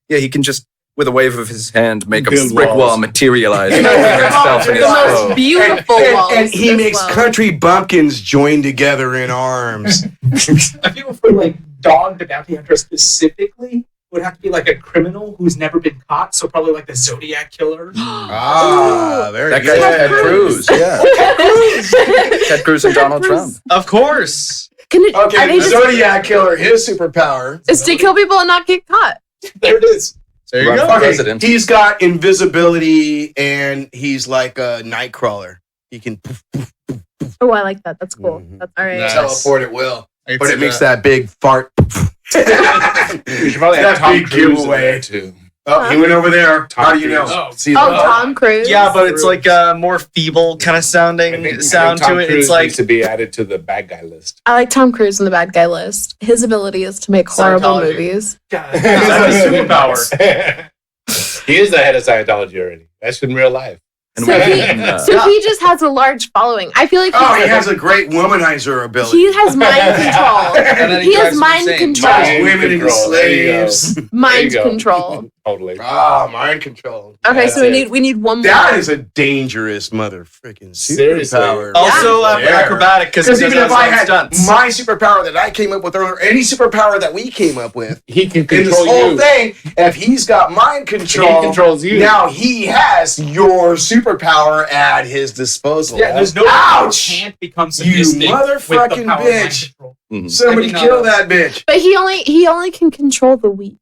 Yeah, he can just, with a wave of his hand, make a Build brick walls. wall materialize and open himself in The his most throat. beautiful walls. And he as makes well. country bumpkins join together in arms. I feel for like Dog the Bounty Hunter specifically would have to be like a criminal who's never been caught. So probably like the Zodiac killer. Very That guy's Ted Cruz. Yeah. Ted Cruz and Donald Trump. Of course. Can it, Okay, I the think Zodiac killer, his superpower. is to kill people and not get caught. There it is. There you Run go. for Okay, president. he's got invisibility and he's like a night crawler. He can Oh, I like that. That's cool. Mhm. That's all right. Nice. teleport at will. I But see it makes that big fart. You should probably have That Tom big Cruise in giveaway. there too. Oh, he went over there. Tom How do you know? Cruise. Oh. See Oh, the- Tom Cruise. Yeah, but it's like a more feeble kind of sounding sound Tom to it. Cruise It's like needs to be added to the bad guy list. I like Tom Cruise in the bad guy list. His ability is to make horrible Scientology. movies. God. That's a superpower. He is the head of Scientology already. That's in real life. And So we he, can, so he just has a large following. I feel like Oh, he has a great womanizer ability. he has mind control. and then He has drives mind insane. control. Mind Women and control. There you go. slaves. Mind There you go. control. Totally. Ah, mind control. Okay, That's so we it. need one more. That is a dangerous mother freaking Seriously. superpower. Also, Yeah. acrobatic because Because even if I had stunts. my superpower that I came up with, or any superpower that we came up with, He can in this control whole you. thing, if he's got mind control, He controls you. now he has your superpower at his disposal. Yeah, there's no Ouch! who can't become You sadistic with the motherfucking power of mind bitch. control. Mhm. Somebody I mean, kill that bitch. But he only can control the weak.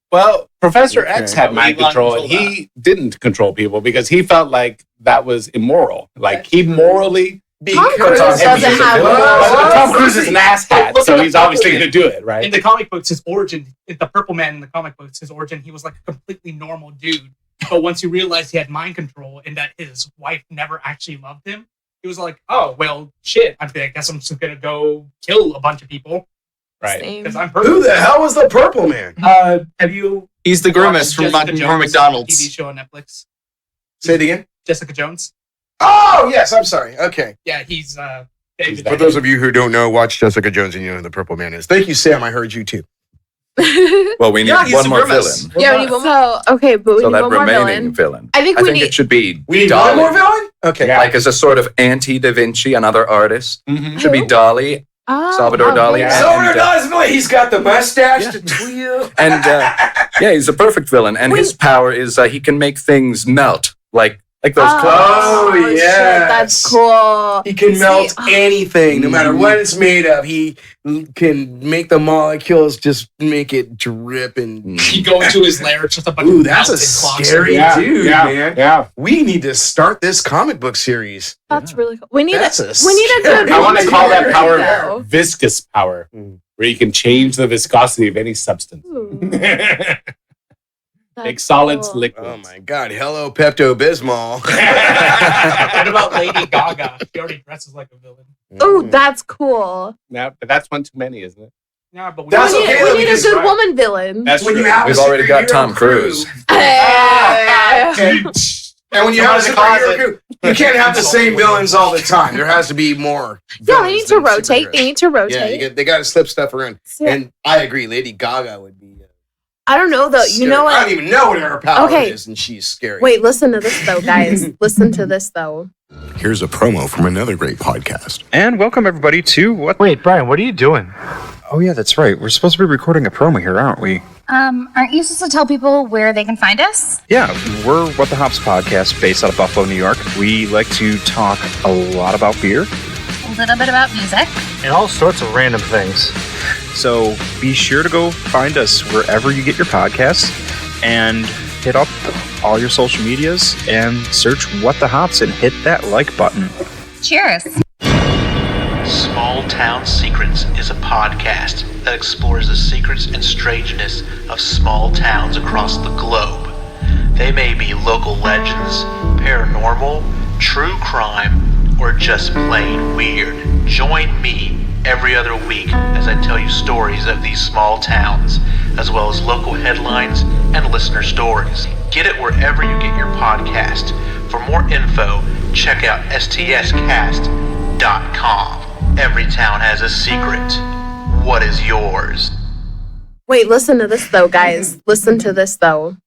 Well, Professor Okay. X had mind We want control, to and control he didn't control people because he felt like that was immoral. Like he morally. Tom Cruise Tom doesn't Cruise is a have. villain. But Tom Cruise is an asshat, Look so at he's the obviously Purple going to do it, In right? the comic books, his origin, the Purple Man in the comic books, his origin, he was like a completely normal dude. But once he realized he had mind control and that his wife never actually loved him, he was like, "Oh well, shit. I guess I'm just gonna go kill a bunch of people Right. Same. because I'm purple." Who the hell was the purple man? Have you He's the grimace from Jessica Jones TV McDonald's. show on Netflix? Say it again. Jessica Jones. Oh, yes, I'm sorry. Okay. Yeah, he's He's For those of you who don't know, watch Jessica Jones and you know who the purple man is. Thank you, Sam. I heard you too. Well, we need Yeah, he's one the more grimace. villain. Yeah, we need one more. So okay, but we So need that one more remaining villain. villain. I think I we think need. it should be We need Dolly. one more villain? Okay. Yeah. Like as a sort of anti-Da Vinci, another artist. Mhm. Should be Who? Dolly. Oh, Salvador Dali. yeah. Salvador And, Dali's villain. He's got the mustache, Yeah. the tweel. And yeah, he's a perfect villain. And his power is he can make things melt, like those clouds. Oh, shit, yes. that's cool. He can melt See, anything, no matter what it's made of. He can make the molecules just make it drip and. You go into his lair, it's just a bunch Ooh, of that's a melted clocks. scary dude, yeah, man. Yeah. We need to start this comic book series. That's really cool. We need That's a a we need a good. scary- I want to call that power though. viscous power, Mm. where you can change the viscosity of any substance. Ooh, Make that's solids cool. liquids. Oh my God! Hello, Pepto Bismol. What about Lady Gaga? She already dresses like a villain. Oh, that's cool. Yeah, but that's one too many, isn't it? Yeah, but That's we need, okay, we though, need a because- good woman villain. That's when true. you have We've a already got superhero Tom crew- Cruise. And when you have a Someone in the superhero closet. crew, you can't have the same villains all the time. There has to be more. Yeah, they villains need to than rotate. superheroes. They need to rotate. Yeah, they got to slip stuff around. So- And I agree, Lady Gaga would be. I don't know though. You scary. know I what? don't even know what her power Okay. is, and she's scary. Wait, listen to this though, guys. Listen to this though. Here's a promo from another great podcast. And welcome everybody to what? Wait, Brian, what are you doing? Oh yeah, that's right. We're supposed to be recording a promo here, aren't we? Aren't you supposed to tell people where they can find us? Yeah, we're What the Hops podcast, based out of Buffalo, New York. We like to talk a lot about beer, A little bit about music. And all sorts of random things. so be sure to go find us wherever you get your podcasts, and hit up all your social medias and search What the Hops and hit that like button. Cheers. Small Town Secrets is a podcast that explores the secrets and strangeness of small towns across the globe. They may be local legends, paranormal, true crime, or just plain weird. Join me every other week as I tell you stories of these small towns, as well as local headlines and listener stories. Get it wherever you get your podcast. For more info, check out stscast.com. Every town has a secret. What is yours? Wait, listen to this though, guys. Listen to this though.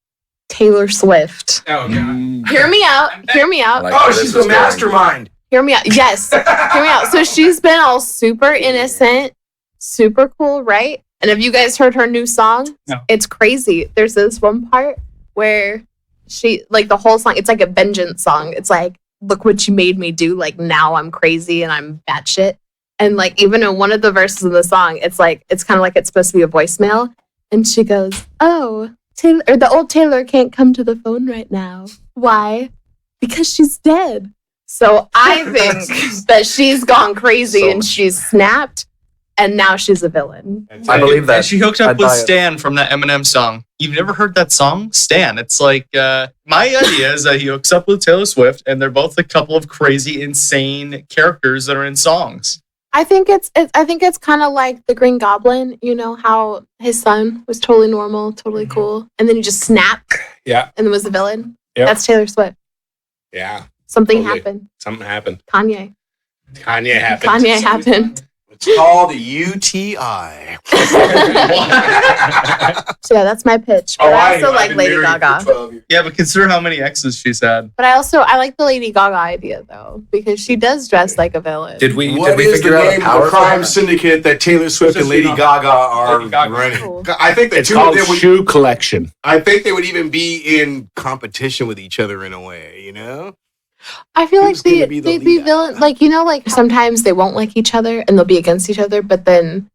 Taylor Swift. Oh god. Hear me out. Hear me out. Like Oh, where this she's is the going. mastermind. Hear me out. Yes. Hear me out. So she's been all super innocent, super cool, right? And have you guys heard her new song? No. It's crazy. There's this one part where she, like the whole song, it's like a vengeance song. It's like, look what you made me do. Like now I'm crazy and I'm batshit. And like even in one of the verses of the song, it's like, it's kind of like it's supposed to be a voicemail. And she goes, oh, Taylor, or the old Taylor can't come to the phone right now. Why? Because she's dead. So I think that she's gone crazy So- and she's snapped, and now she's a villain. I believe that. And she hooked up I'd with buy it. Stan from that Eminem song. You've never heard that song? Stan. It's like, my idea is that he hooks up with Taylor Swift, and they're both a couple of crazy, insane characters that are in songs. I think it's kind of like the Green Goblin. You know how his son was totally normal, totally cool, and then he just snapped Yeah. and then was the villain. Yep. That's Taylor Swift. Yeah. Something Totally. happened. Something happened. Kanye. Kanye happened. Kanye happened. It's called UTI. So yeah, that's my pitch. But I also like Lady Gaga. Yeah, but consider how many exes she's had. But I like the Lady Gaga idea though, because she does dress like a villain. Did we What is figure the out a name power of the crime syndicate that Taylor Swift and Lady Gaga are Lady Gaga. running? Cool. I think the It's two of called them would. Shoe Collection. I think they would even be in competition with each other in a way. You know? I feel like Who's gonna be the they'd be leader? villain. Like, you know, like sometimes they won't like each other and they'll be against each other, but then,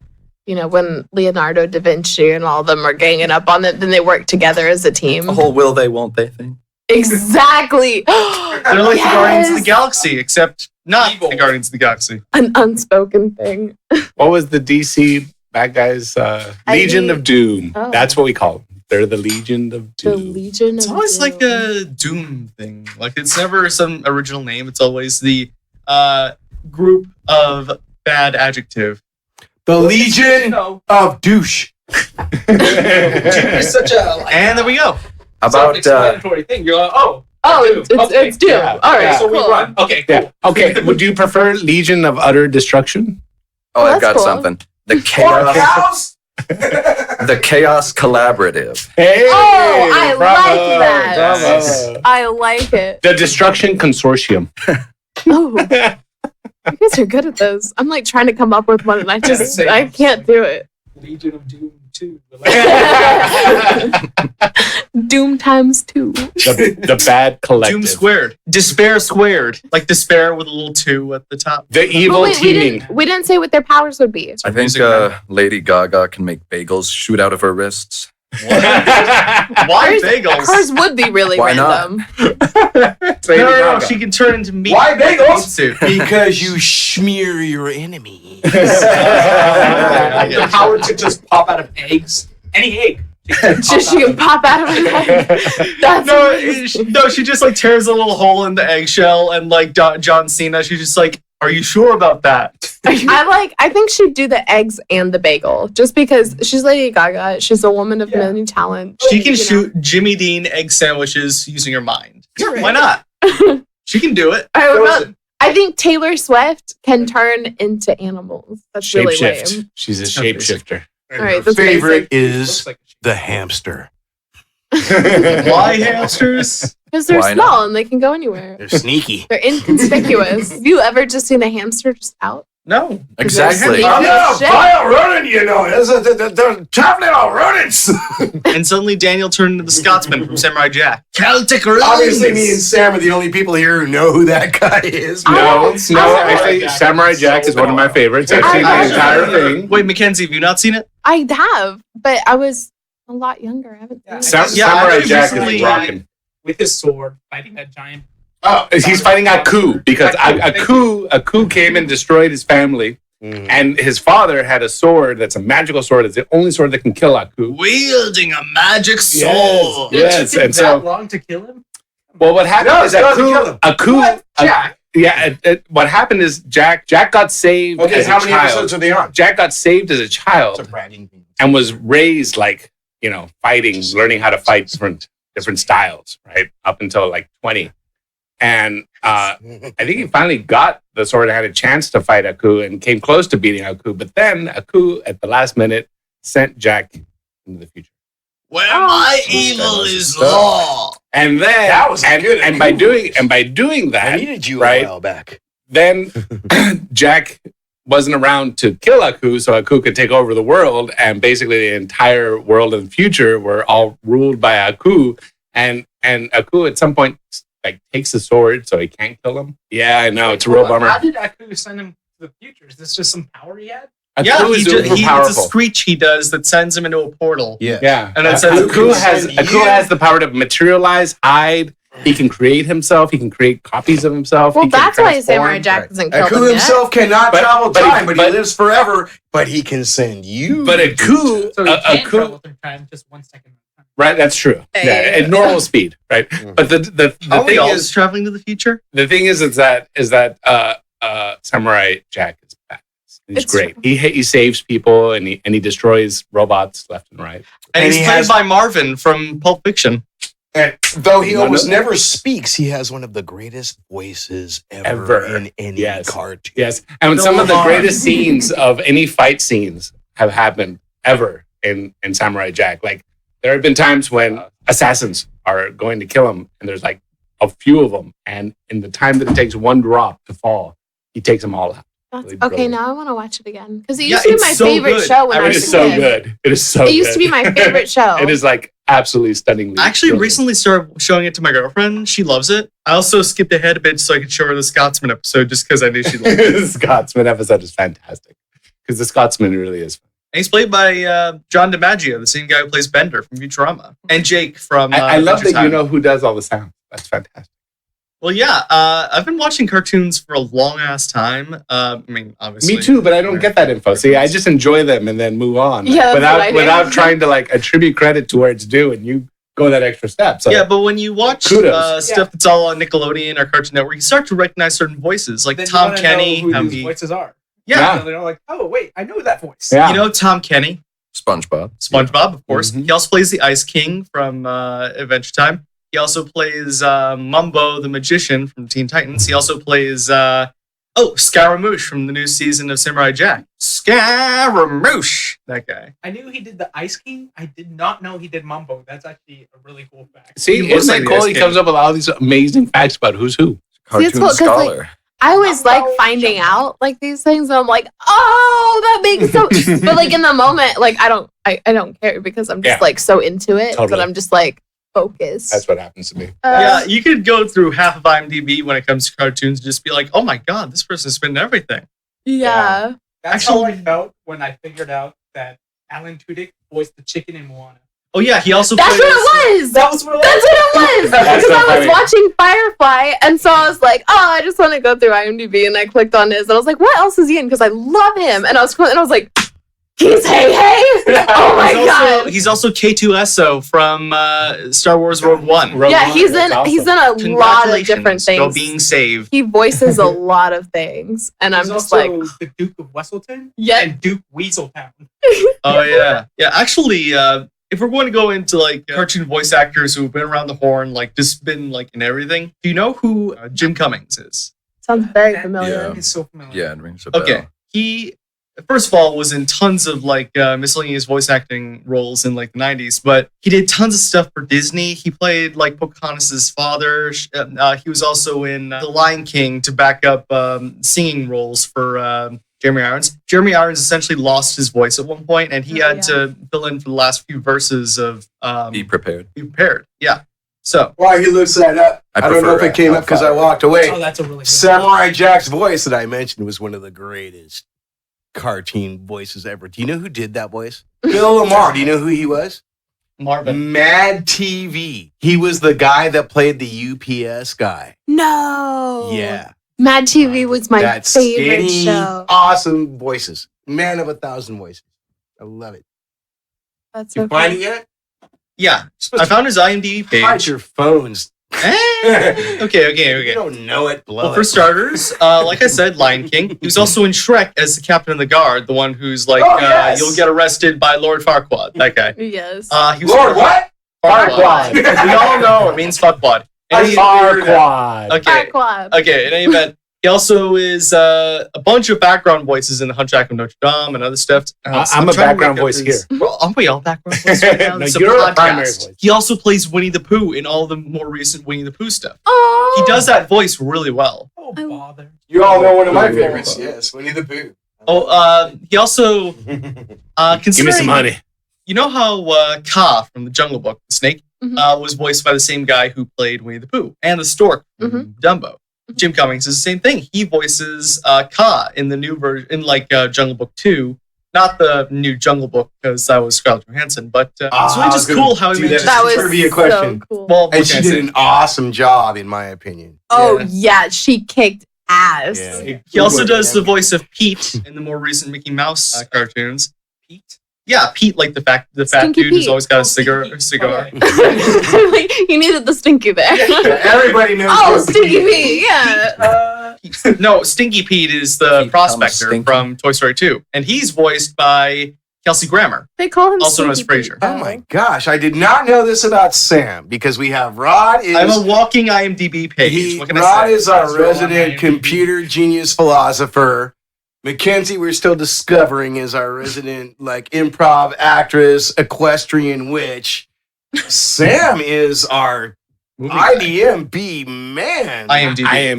you know, when Leonardo da Vinci and all of them are ganging up on it, then they work together as a team. A whole will they, won't they thing? Exactly. They're like the Guardians of the Yes! Galaxy, except not Evil. the Guardians of the Galaxy. An unspoken thing. What was the DC bad guys? Legion of Doom. Oh. That's what we call them. They're the Legion of The Doom. Legion It's of always like Doom. a Doom thing. Like it's never some original name. It's always the group of bad adjective. The Legion of Douche. It's such a And there we go. How about self-explanatory thing. You're like, it's Doom. Yeah. All right, Yeah. so we cool. run. Okay, cool. Yeah. Okay. Would you prefer Legion of Utter Destruction? oh, I've that's got cool. something. The chaos, the chaos collaborative. Hey, Oh, I bravo, like that. bravo. I like it. The Destruction Consortium. Oh, you guys are good at those. I'm like trying to come up with one, and I can't do it. Legion of Doom 2. Doom times 2. The Bad Collective. Doom squared. Despair squared. Like despair with a little 2 at the top. The evil we teaming. didn't say what their powers would be. I think Lady Gaga can make bagels shoot out of her wrists. Why bagels? Hers would be really Why not? random. No, she can turn into meat. Why bagels? Soup. Because you smear your enemy. The power to just pop out of eggs. Any egg. She can pop out of her head. That's amazing. No, she just like tears a little hole in the eggshell and like John Cena, she's just like, are you sure about that? I think she'd do the eggs and the bagel just because she's Lady Gaga. She's a woman of many talents. She can You know. shoot Jimmy Dean egg sandwiches using her mind. You're right. Why not? She can do it. All right, what about- I think Taylor Swift can turn into animals. That's really Shapeshift. lame. She's a shapeshifter. All right, Her that's favorite basic. is Looks like the hamster. Why hamsters? Because they're Why small not? and they can go anywhere. They're sneaky. They're inconspicuous. Have you ever just seen a hamster just out? No. Exactly. I'm not a vile running, you know. They're traveling on runnings. And suddenly Daniel turned into the Scotsman from Samurai Jack. Celtic Obviously, me and Sam are the only people here who know who that guy is. No, I- actually, Samurai Jack is one of my favorites. I've seen the I- entire thing. Wait, Mackenzie, have you not seen it? I have, but I was a lot younger. I haven't seen Yeah. it. Yeah, Samurai I Jack recently- is rocking. with his sword fighting that giant. Oh, he's fighting Aku because Aku came and destroyed his family. And his father had a sword that's a magical sword. It's the only sword that can kill Aku. Wielding a magic sword. Yes, It took and that so long to kill him. well, what happened is Aku. Jack. What happened is Jack got saved Okay, as how a many child. episodes are they on? Jack got saved as a child bragging thing. and was raised like fighting, learning how to fight different styles, right? Up until like 20. And I think he finally got the sword and had a chance to fight Aku and came close to beating Aku. But then Aku, at the last minute, sent Jack into the future. Where my evil is law. And then That was good. and by doing I that, needed you right? a while back. then Jack wasn't around to kill Aku, so Aku could take over the world, and basically the entire world and future were all ruled by Aku. And Aku at some point like takes the sword, so he can't kill him. Yeah, I know it's a real bummer. How did Aku send him to the future? Is this just some power he had? Yeah, Aku is super it's a powerful. screech he does that sends him into a portal. Yeah, And it says Aku has the power to materialize, hide. He can create himself. He can create copies of himself. Well, he can that's why transform. Samurai Jack doesn't kill Aku them yet. himself cannot But- travel but he- time, but he but- lives forever. But he can send you. But Aku, So he can't Aku, travel through time just 1 second. right? That's true. Yeah, at normal speed, right? But the Are we thing all is, traveling to the future? the thing is that Samurai Jack is badass. He's It's great. true. He saves people and he destroys robots left and right. And And he's he played has- by Marvin from Pulp Fiction. And though he You wanna almost know? never speaks, he has one of the greatest voices ever, Ever. in any Yes. cartoon. Yes. And some of the greatest scenes of any fight scenes have happened ever in Samurai Jack. Like, there have been times when assassins are going to kill him, and there's like a few of them. And in the time that it takes one drop to fall, he takes them all out. That's, Really okay, brilliant. now I want to watch it again because it Yeah, used to be it's my so favorite good. show when I It was is a so kid. good. It is so It used to be good. my favorite show. It is like absolutely stunningly. I actually brilliant. recently started showing it to my girlfriend. She loves it. I also skipped ahead a bit so I could show her the Scotsman episode just because I knew she loved it. The Scotsman episode is fantastic because the Scotsman really is. And he's played by John DiMaggio, the same guy who plays Bender from Futurama, and Jake from. I love Adventure that you Time. know who does all the sound. That's fantastic. Well, yeah, I've been watching cartoons for a long ass time. I mean, obviously. Me too, but I don't get that info. See, I just enjoy them and then move on. Yeah, that's what I without do. trying to like attribute credit to where it's due, and you go that extra step. So Yeah, but when you watch Kudos. stuff that's all on Nickelodeon or Cartoon Network, you start to recognize certain voices, like Then you Tom wanna Kenny. know how who he- these voices are. yeah, They're like, oh wait, I know that voice. Yeah. you know Tom Kenny, SpongeBob. SpongeBob, of course. Mhm. He also plays the Ice King from Adventure Time. He also plays Mumbo the Magician from Teen Titans. He also plays Scaramouche from the new season of Samurai Jack. Scaramouche, that guy. I knew he did the Ice King. I did not know he did Mumbo. That's actually a really cool fact. see, He was isn't like that the cool? Ice He King. comes up with all these amazing facts about who's who. Cartoon it's cool 'cause, like, scholar. I always like finding out like these things, and I'm like, oh, that makes so. But like in the moment, like I don't care because I'm just Yeah. like so into it Totally. that I'm just like focused. That's what happens to me. Yeah, you could go through half of IMDb when it comes to cartoons and just be like, oh my god, this person's been in everything. yeah. That's Actually- how I felt when I figured out that Alan Tudyk voiced the chicken in Moana. Oh yeah, he also That's plays, what it was. That was what it That's what it was. That's Because so I was funny. watching Firefly, and so I was like, oh, I just want to go through IMDb, and I clicked on his, and I was like, what else is he in? Because I love him, and I was scrolling, and I was like, he's Hey Hey. Oh my god. He's also K2SO from Star Wars Rogue One. Rogue Yeah, One, he's that's in awesome. he's in a lot of Congratulations, different You're things. being saved. He voices a lot of things, and I'm He's just also like, the Duke of Wesselton yeah. and Duke Weaseltown. Oh yeah, yeah. Actually, if we're going to go into like cartoon voice actors who've been around the horn, like just been like in everything, do you know who Jim Cummings is? Sounds very That familiar. name is so familiar. Yeah, it rings a bell. Okay, he first of all was in tons of like miscellaneous voice acting roles in like the 90s, but he did tons of stuff for Disney. He played like Pocahontas's father. He was also in The Lion King to back up singing roles for Jeremy Irons. Jeremy Irons essentially lost his voice at one point, and he Oh, had yeah. to fill in for the last few verses of Be prepared. Be Prepared. Yeah. So While he looks that up, I don't know if prefer it came up because I walked away. Oh, that's a really good Samurai Jack's voice that I mentioned was one of the greatest cartoon voices ever. Do you know who did that voice? Bill Lamar. Do you know who he was? Marvin. Mad TV. He was the guy that played the UPS guy. No. Yeah. Mad TV was my That favorite skinny, show. awesome voices. Man of 1,000 voices. I love it. That's You so find funny. it yet? Yeah. I found his IMDb Hide page. your phones. Okay. You don't know it. Blow Well, it. for starters, like I said, Lion King. He was also in Shrek as the captain of the guard, the one who's like, Oh, yes. you'll get arrested by Lord Farquaad. That guy. Yes. He was Lord, what? Farquaad. We all know it means fuckwad. Farquaad. Okay. Farquaad. Okay. In any event, he also is a bunch of background voices in The Hunchback of Notre Dame and other stuff. I'm a trying to background make up voice his- here. Well, aren't we all background voices right now? No, It's a you're a podcast. primary voice. He also plays Winnie the Pooh in all the more recent Winnie the Pooh stuff. Oh. He does that voice really well. Oh, bother. You all know one of my favorites. Yes, Winnie the Pooh. He also Give me considering some honey. you know how Kaa from the Jungle Book, the snake, Mhm. was voiced by the same guy who played Winnie the Pooh and the stork from Dumbo. Jim Cummings is the same thing. He voices Kaa in the new version, in like Jungle Book 2. Not the new Jungle Book because that was Scarlett Johansson, but it's really just cool how he made That was Trivia so question. cool. Well, And she did an awesome job, in my opinion. Oh yeah, she kicked ass. Yeah. He also does the voice of Pete in the more recent Mickey Mouse cartoons. Pete. Yeah, Pete, like the fat Stinky dude who's Pete. always got Oh, a cigar. Stinky Pete. Cigar. Okay. Like, you needed the stinky there. Everybody knows. Oh, who Stinky Pete, yeah. No, Stinky Pete is the Pete prospector Stinky. from Toy Story 2, and he's voiced by Kelsey Grammer, They call him also known as Stinky Pete, Frasier. though. Oh my gosh, I did not know this about Sam because we have Rod is I'm a walking IMDb page. What can Rod I say? is our That's your resident IMDb. computer genius philosopher. Mackenzie, we're still discovering, is our resident like improv actress, equestrian witch. Sam is our IDMB man. IMDb. Yeah,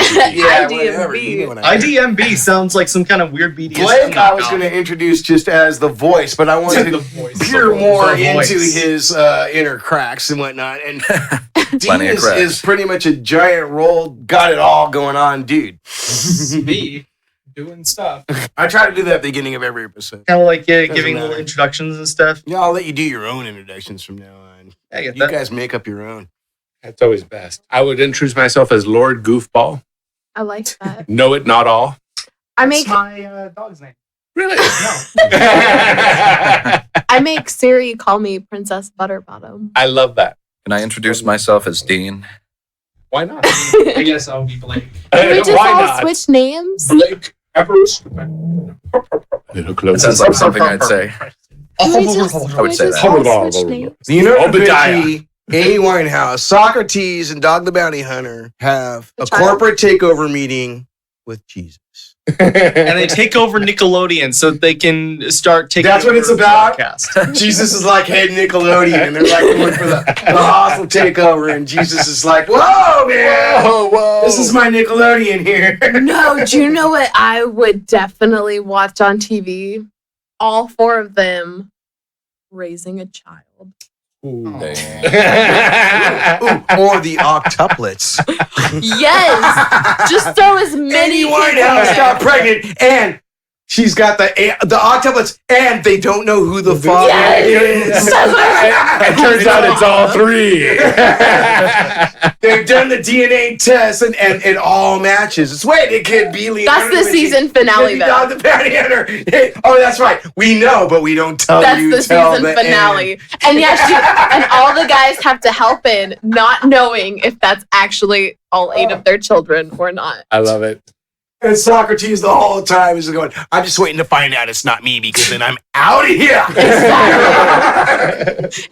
IDMB. whatever. You know what I mean. IDMB sounds like some kind of weird BDSM. Blake, I was knockoff. going to introduce just as the voice, but I wanted The to voice. peer The more voice. into his inner cracks and whatnot. And Dean Plenty of cracks. is pretty much a giant roll, got it all going on dude. Me doing stuff. I try to do that at the beginning of every episode. Kind of like Doesn't giving matter. little introductions and stuff. Yeah, I'll let you do your own introductions from now on. I get You that. guys make up your own. That's always best. I would introduce myself as Lord Goofball. I like that. Know it, not all. I make That's my dog's name. Really? No. I make Siri call me Princess Butterbottom. I love that. Can I introduce myself as Dean? Why not? I guess I'll be Blake. Can we just Why all not? switch names? Blake Evers. Little That closer. sounds like something I'd say. Can we just, I would can we say just that. all switch names? Leonardo da Obadiah. Vinci, Amy Winehouse, Socrates, and Dog the Bounty Hunter have The a child? corporate takeover meeting with Jesus. And they take over Nickelodeon so that they can start taking That's what over it's about? the podcast. Jesus is like head Nickelodeon, and they're like going for the hostile takeover, and Jesus is like, "Whoa, man! whoa. This is my Nickelodeon here." No, do you know what I would definitely watch on TV? All four of them raising a child. Ooh, or the octuplets. Yes! Just throw as many Amy people Winehouse in. got pregnant, and she's got the octuplets, and they don't know who the father Yes! is. It turns out it's all three. They've done the DNA test, and it all matches. It's wait, it could be Leonardo. That's the season finale, though. Dog the Bounty Hunter. Oh, that's right. We know, but we don't tell That's you. the till season the finale. end. And yes, and all the guys have to help in, not knowing if that's actually all 8 of their children or not. I love it. And Socrates the whole time is going, I'm just waiting to find out it's not me because then I'm out of here.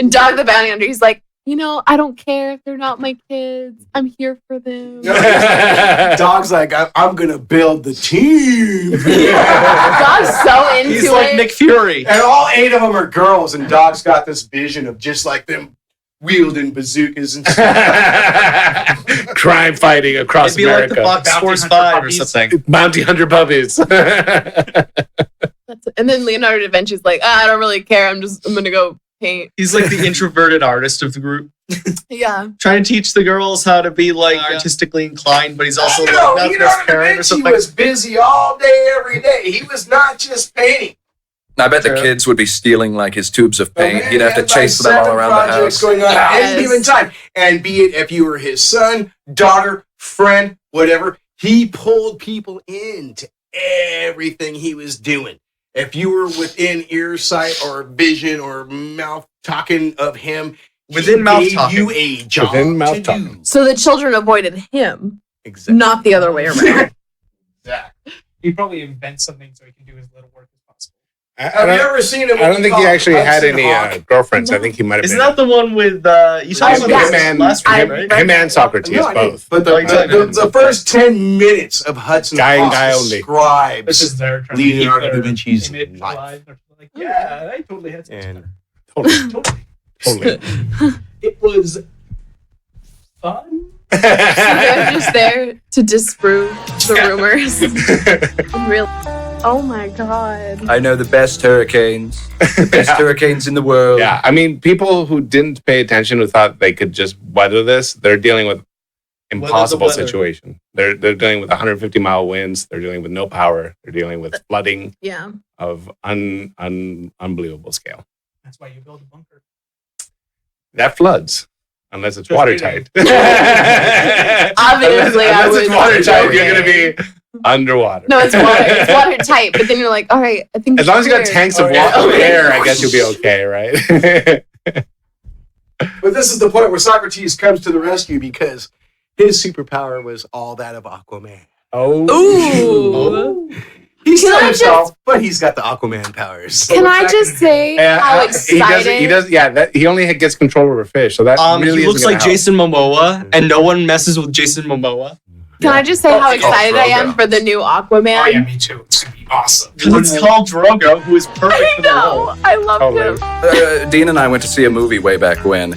And Dog the Bounty Hunter, he's like, you know, I don't care if they're not my kids. I'm here for them. Dog's like, I'm going to build the team. Dog's so into He's it. like Nick Fury. And all 8 of them are girls, and Dog's got this vision of just like them wielding bazookas and stuff. Crime fighting across It'd be like the America. Fox Force Hunter 5 or puppies. something. Bounty Hunter puppies. That's it. And then Leonardo da Vinci's like, I don't really care. I'm going to go paint. He's like the introverted artist of the group. Yeah. Trying to teach the girls how to be like artistically inclined, but he's also like not the best Leonardo da parent or Vinci something. was busy all day, every day. He was not just painting. I bet the kids would be stealing like his tubes of paint. Man, He'd have to had, chase like, them all 7 around the projects house. going on at Yes. any given time. And be it if you were his son, daughter, friend, whatever, he pulled people into everything he was doing. If you were within earsight or vision or mouth talking of him, Within he mouth gave talking. you a job Within mouth to talking. do. So the children avoided him, Exactly. not the other way around. He probably invents something so he can do as little work as possible. Have you ever seen him? I don't think he actually had any girlfriends. I think he might have Isn't been. that the one with you talked about yes. this Him and, last I- week, right? him and Socrates, No, I didn't. both. But the first 10 minutes of Hudson Guy and Hawk guy only. describes This is their trying to Leonardo keep da their Vinci's image life. alive. They're like, yeah, I totally had sex And with her. Totally. It was fun. They're just there to disprove the rumors. Really? Oh my god. I know the best hurricanes. The best hurricanes in the world. Yeah, I mean, people who didn't pay attention, who thought they could just weather this, they're dealing with impossible weather. situation. They're dealing with 150-mile winds. They're dealing with no power. They're dealing with flooding Yeah. of unbelievable scale. That's why you build a bunker. That floods. Unless it's Just watertight. Obviously, I unless it's would- watertight, you're going to be underwater. No, it's water. It's watertight. But then you're like, all right, I think As long as you got weird. tanks of air, I guess you'll be okay, right? But this is the point where Socrates comes to the rescue because his superpower was all that of Aquaman. Oh. Ooh. He's Can still I himself, but he's got the Aquaman powers. Can I just say how He excited? does. Yeah, he only gets control over fish, so that really he looks isn't like gonna help. Jason Momoa, and no one messes with Jason Momoa. Can I just say how It's called excited I am Drogo. for the new Aquaman? Oh yeah, me too. It's gonna be awesome. Because it's called Drogo, who is perfect I for the role. know. I love Totally. him. Dean and I went to see a movie way back when,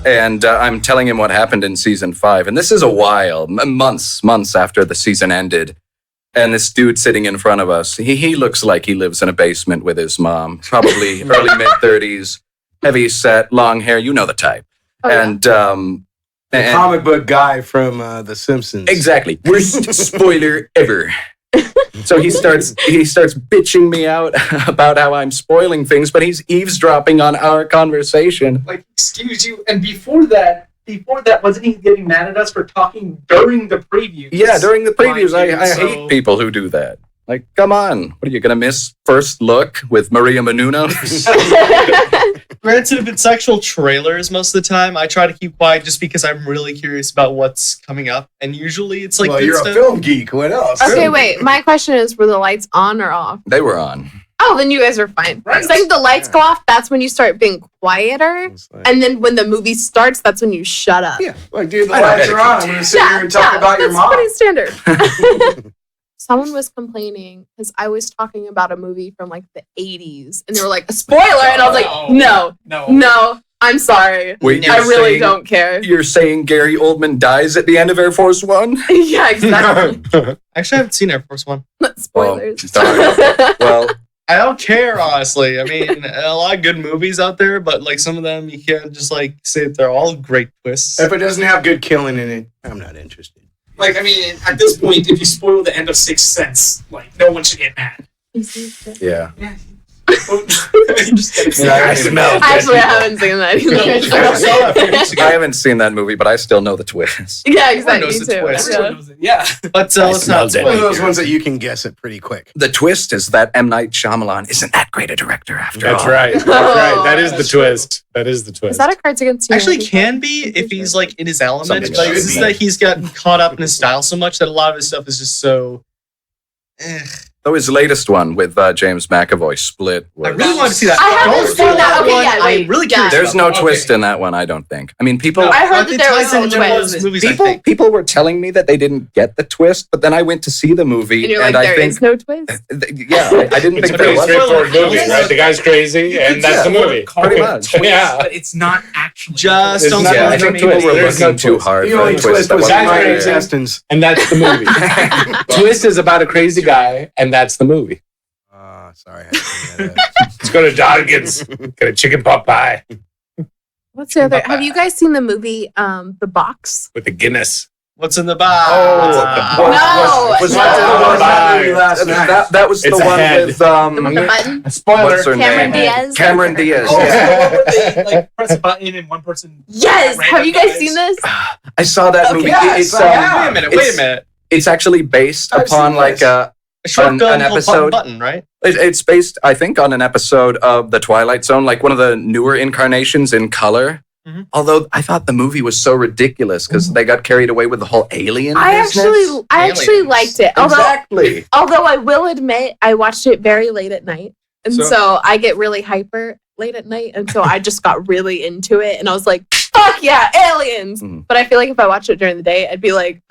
and I'm telling him what happened in season 5, and this is a while, months after the season ended. And this dude sitting in front of us, he looks like he lives in a basement with his mom, probably early mid-30s, heavy set, long hair, you know the type. Oh, yeah. And The comic book guy from The Simpsons. exactly, worst spoiler ever. So he starts bitching me out about how I'm spoiling things, but he's eavesdropping on our conversation. Like, excuse you. And before that, wasn't he getting mad at us for talking during the previews? Yeah, during the previews, Mind you, I so- hate people who do that. Like, come on, what are you gonna miss? First Look with Maria Menounos? Granted, if it's actual trailers most of the time, I try to keep quiet just because I'm really curious about what's coming up. And usually it's like well, good you're stuff. a film geek. What else? Okay, wait. My question is: were the lights on or off? They were on. Oh, then you guys are fine. Right. It's like the lights go off. That's when you start being quieter, It's like- and then when the movie starts, that's when you shut up. yeah, like dude, the I know. lights are on. I'm gonna sit here and talk about your that's mom. pretty standard. Someone was complaining because I was talking about a movie from like the 80s, and they were like, a spoiler, and I was like, no, I'm sorry. Wait, I you're really saying- don't care. You're saying Gary Oldman dies at the end of Air Force One? Yeah, exactly. Actually, I haven't seen Air Force One. Spoilers. Well, I don't care, honestly. I mean, a lot of good movies out there, but like some of them, you can't just like say that they're all great twists. If it doesn't have good killing in it, I'm not interested. Like, I mean, at this point, if you spoil the end of Sixth Sense, like, no one should get mad. yeah. Yeah. I'm just kidding. I smell Actually, I haven't seen that either. I haven't seen that movie, but I still know the twist. Yeah, exactly. knows Me the too. twist. Yeah. Everyone knows it. Yeah. But let's not One of those spoil. ones that you can guess it pretty quick. The twist is that M. Night Shyamalan isn't that great a director after all. That's right. That's right. That is the twist. That is the twist. Is that a Cards Against Actually, Humanity? can be if he's like in his element. Something But should it's just be. that he's gotten caught up in his style so much that a lot of his stuff is just so. Though his latest one with James McAvoy, Split, I was... really want to see that. I haven't Don't seen spoil that. Okay, one. yeah, wait. I'm really Yeah. curious. There's about no Okay. twist in that one, I don't think. I mean, people... I heard that it there ties was into a one of twist. those movies, I People, think. people were telling me that they didn't get the twist, but then I went to see the movie, And you're and like, I there think, is no twist? yeah, I didn't It's think a there pretty was. straightforward movie, right? The guy's crazy, and that's the movie. Pretty much. Yeah. But it's not actually. Just There's don't not- Yeah, I spoil think it. people were There's looking no too twist. hard The for only a twist twist that was wasn't Guy's my there. crazy. intestines. And that's the movie. Twist is about a crazy guy, and that's the movie. Sorry. I had to bring that up. Let's go to Dongan's. Get a chicken pot pie What's the other? Have you guys seen the movie The Box? with the Guinness. What's in the box? No, Was no. that movie last night? That was It's the a one head. with The button? Spoiler. what's her Cameron name? Diaz? Cameron Diaz. Oh, Yeah. they, like, press a button and one person. Yes. random Have you guys seen this? I saw that movie. yes, It's, I have. Wait a it's- minute. It's actually based I've upon seen like this. A short an film called episode- Button, right? it's based, I think, on an episode of The Twilight Zone, like one of the newer incarnations in color. Mhm. Although I thought the movie was so ridiculous because they got carried away with the whole alien I business. actually Aliens. liked it. Exactly. Although I will admit, I watched it very late at night, and So- so I get really hyper late at night, and so I just got really into it, and I was like, "Fuck yeah, aliens!" Mhm. But I feel like if I watched it during the day, I'd be like,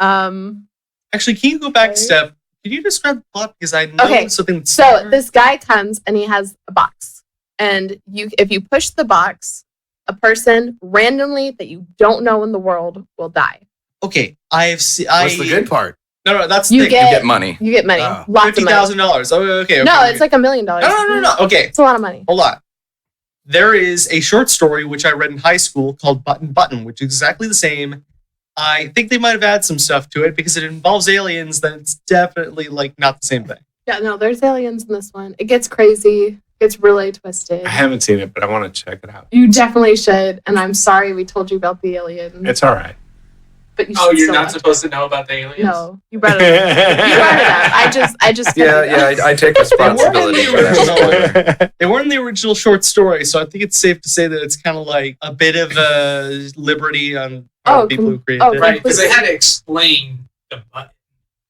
Actually, can you go back a Okay. step? Can you describe the plot? Because I know Okay, something. That's So similar. this guy comes and he has a box, and if you push the box, a person randomly that you don't know in the world will die. Okay, I've seen. What's the good part? No, that's the You thing. get- You get money. You get money, Oh. lots of money. $50,000. Oh, okay. No, okay. it's like $1 million. No. Okay, It's a lot of money. hold on. There is a short story which I read in high school called Button, which is exactly the same. I think they might have added some stuff to it because it involves aliens. Then it's definitely like not the same thing. Yeah, no, there's aliens in this one. It gets crazy. It's really twisted. I haven't seen it, but I want to check it out. You definitely should. And I'm sorry we told you about the alien. It's all right. But you Oh, should you're still not watch supposed to know about the aliens? it. No, you brought it up. You brought it up. I just. I take responsibility for that. They weren't in the original short story, so I think it's safe to say that it's kind of like a bit of a liberty on Oh, the people who created oh, it. right. Right, because they had to explain the button.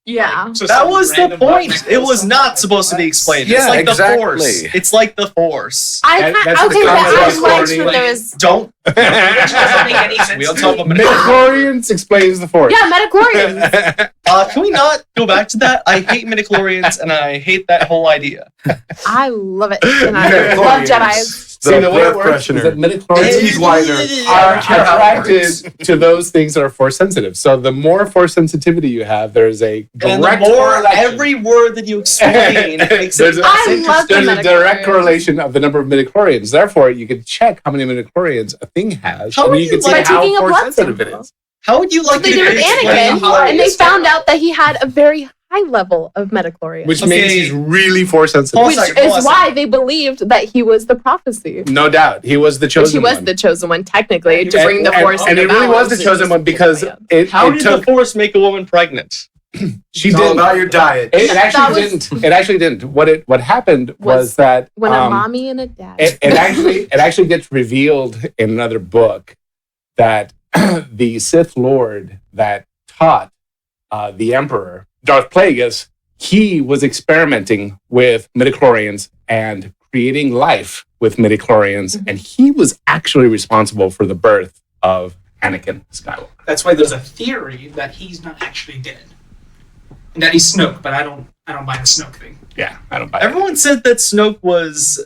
Yeah. So That some was the random point. button It was that not goes supposed to be somewhere. explained. Yeah, it's like exactly. the Force. It's like the Force. I That's okay, the but I concept liked of that there was Don't. Which doesn't make any sense. We don't to talk me. about Midichlorians explains the Force. yeah, metachlorians. Can we not go back to that? I hate midichlorians and I hate that whole idea. I love it, and I love Jedi's. See, the way it breath works is freshener. that midichlorians are attracted to those things that are force sensitive. So the more force sensitivity you have, there's a And the direct more correlation. every word that you explain makes it There's a- I love the There's a direct midichlorians. correlation of the number of midichlorians. Therefore, you can check how many midichlorians a thing has, How and would you you can see like how taking a force blood sensitive it sample? is. How would you like They to did with explain Anakin, how and they it's found out that he had a very high level of metachlorians, Which Okay. means he's really force sensitive. Hold on a which second, hold on is a why second. they believed that he was the prophecy. No doubt, he was the Which chosen he was one. the chosen one, technically, to bring the And- force. and into it really was balance. the chosen one because How it did took. the Force make a woman pregnant? She It's all didn't. about your diet. It That actually was- didn't. It actually didn't. What happened was that when a mommy and a dad. it actually gets revealed in another book that the Sith Lord that taught the Emperor Darth Plagueis, he was experimenting with midichlorians and creating life with midichlorians, and he was actually responsible for the birth of Anakin Skywalker. That's why there's a theory that he's not actually dead, and that he's Snoke. But I don't buy the Snoke thing. Yeah, I don't buy it. Everyone said that Snoke was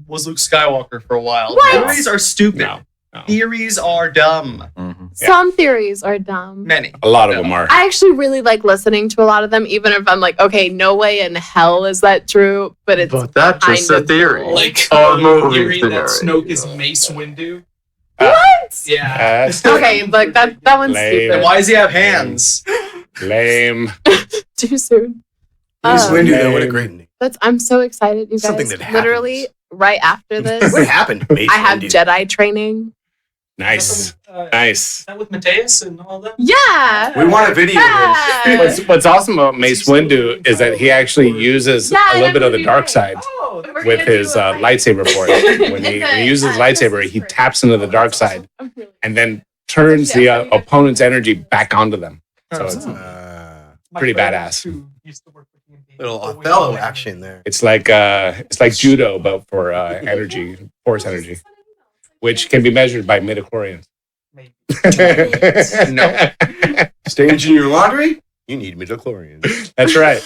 Luke Skywalker for a while. What? Theories are stupid. No, no. Theories are dumb. Some theories are dumb. Many. A lot of them are. I actually really like listening to a lot of them, even if I'm like, okay, no way in hell is that true, but it's But that's just kind a of theory. cool. Like Oh, movie theory that theory. Snoke is Mace Windu. What? Yeah. Okay, look, that one's Lame. And stupid. why does he have hands? Lame. Too soon. Mace Um, Windu, though, what a great name. I'm so excited, you guys. Something that Literally, right after this, What happened to Mace I have Windu? Jedi training. Nice. Is Nice. that with Mateus and all that? Yeah. We want a video of this. What's awesome about Mace Windu is that he actually uses Yeah, a little bit of the that dark movie, side Oh, We're with gonna his do a, lightsaber force. When he uses his lightsaber, he taps into the dark side and then turns the opponent's energy back onto them. So it's My pretty friend badass. who used to work with D&D Little always Othello told me- action there. it's like judo, but for energy, force energy, which can be measured by midichlorians. Maybe. No. Staging your laundry? You need midichlorians. That's right.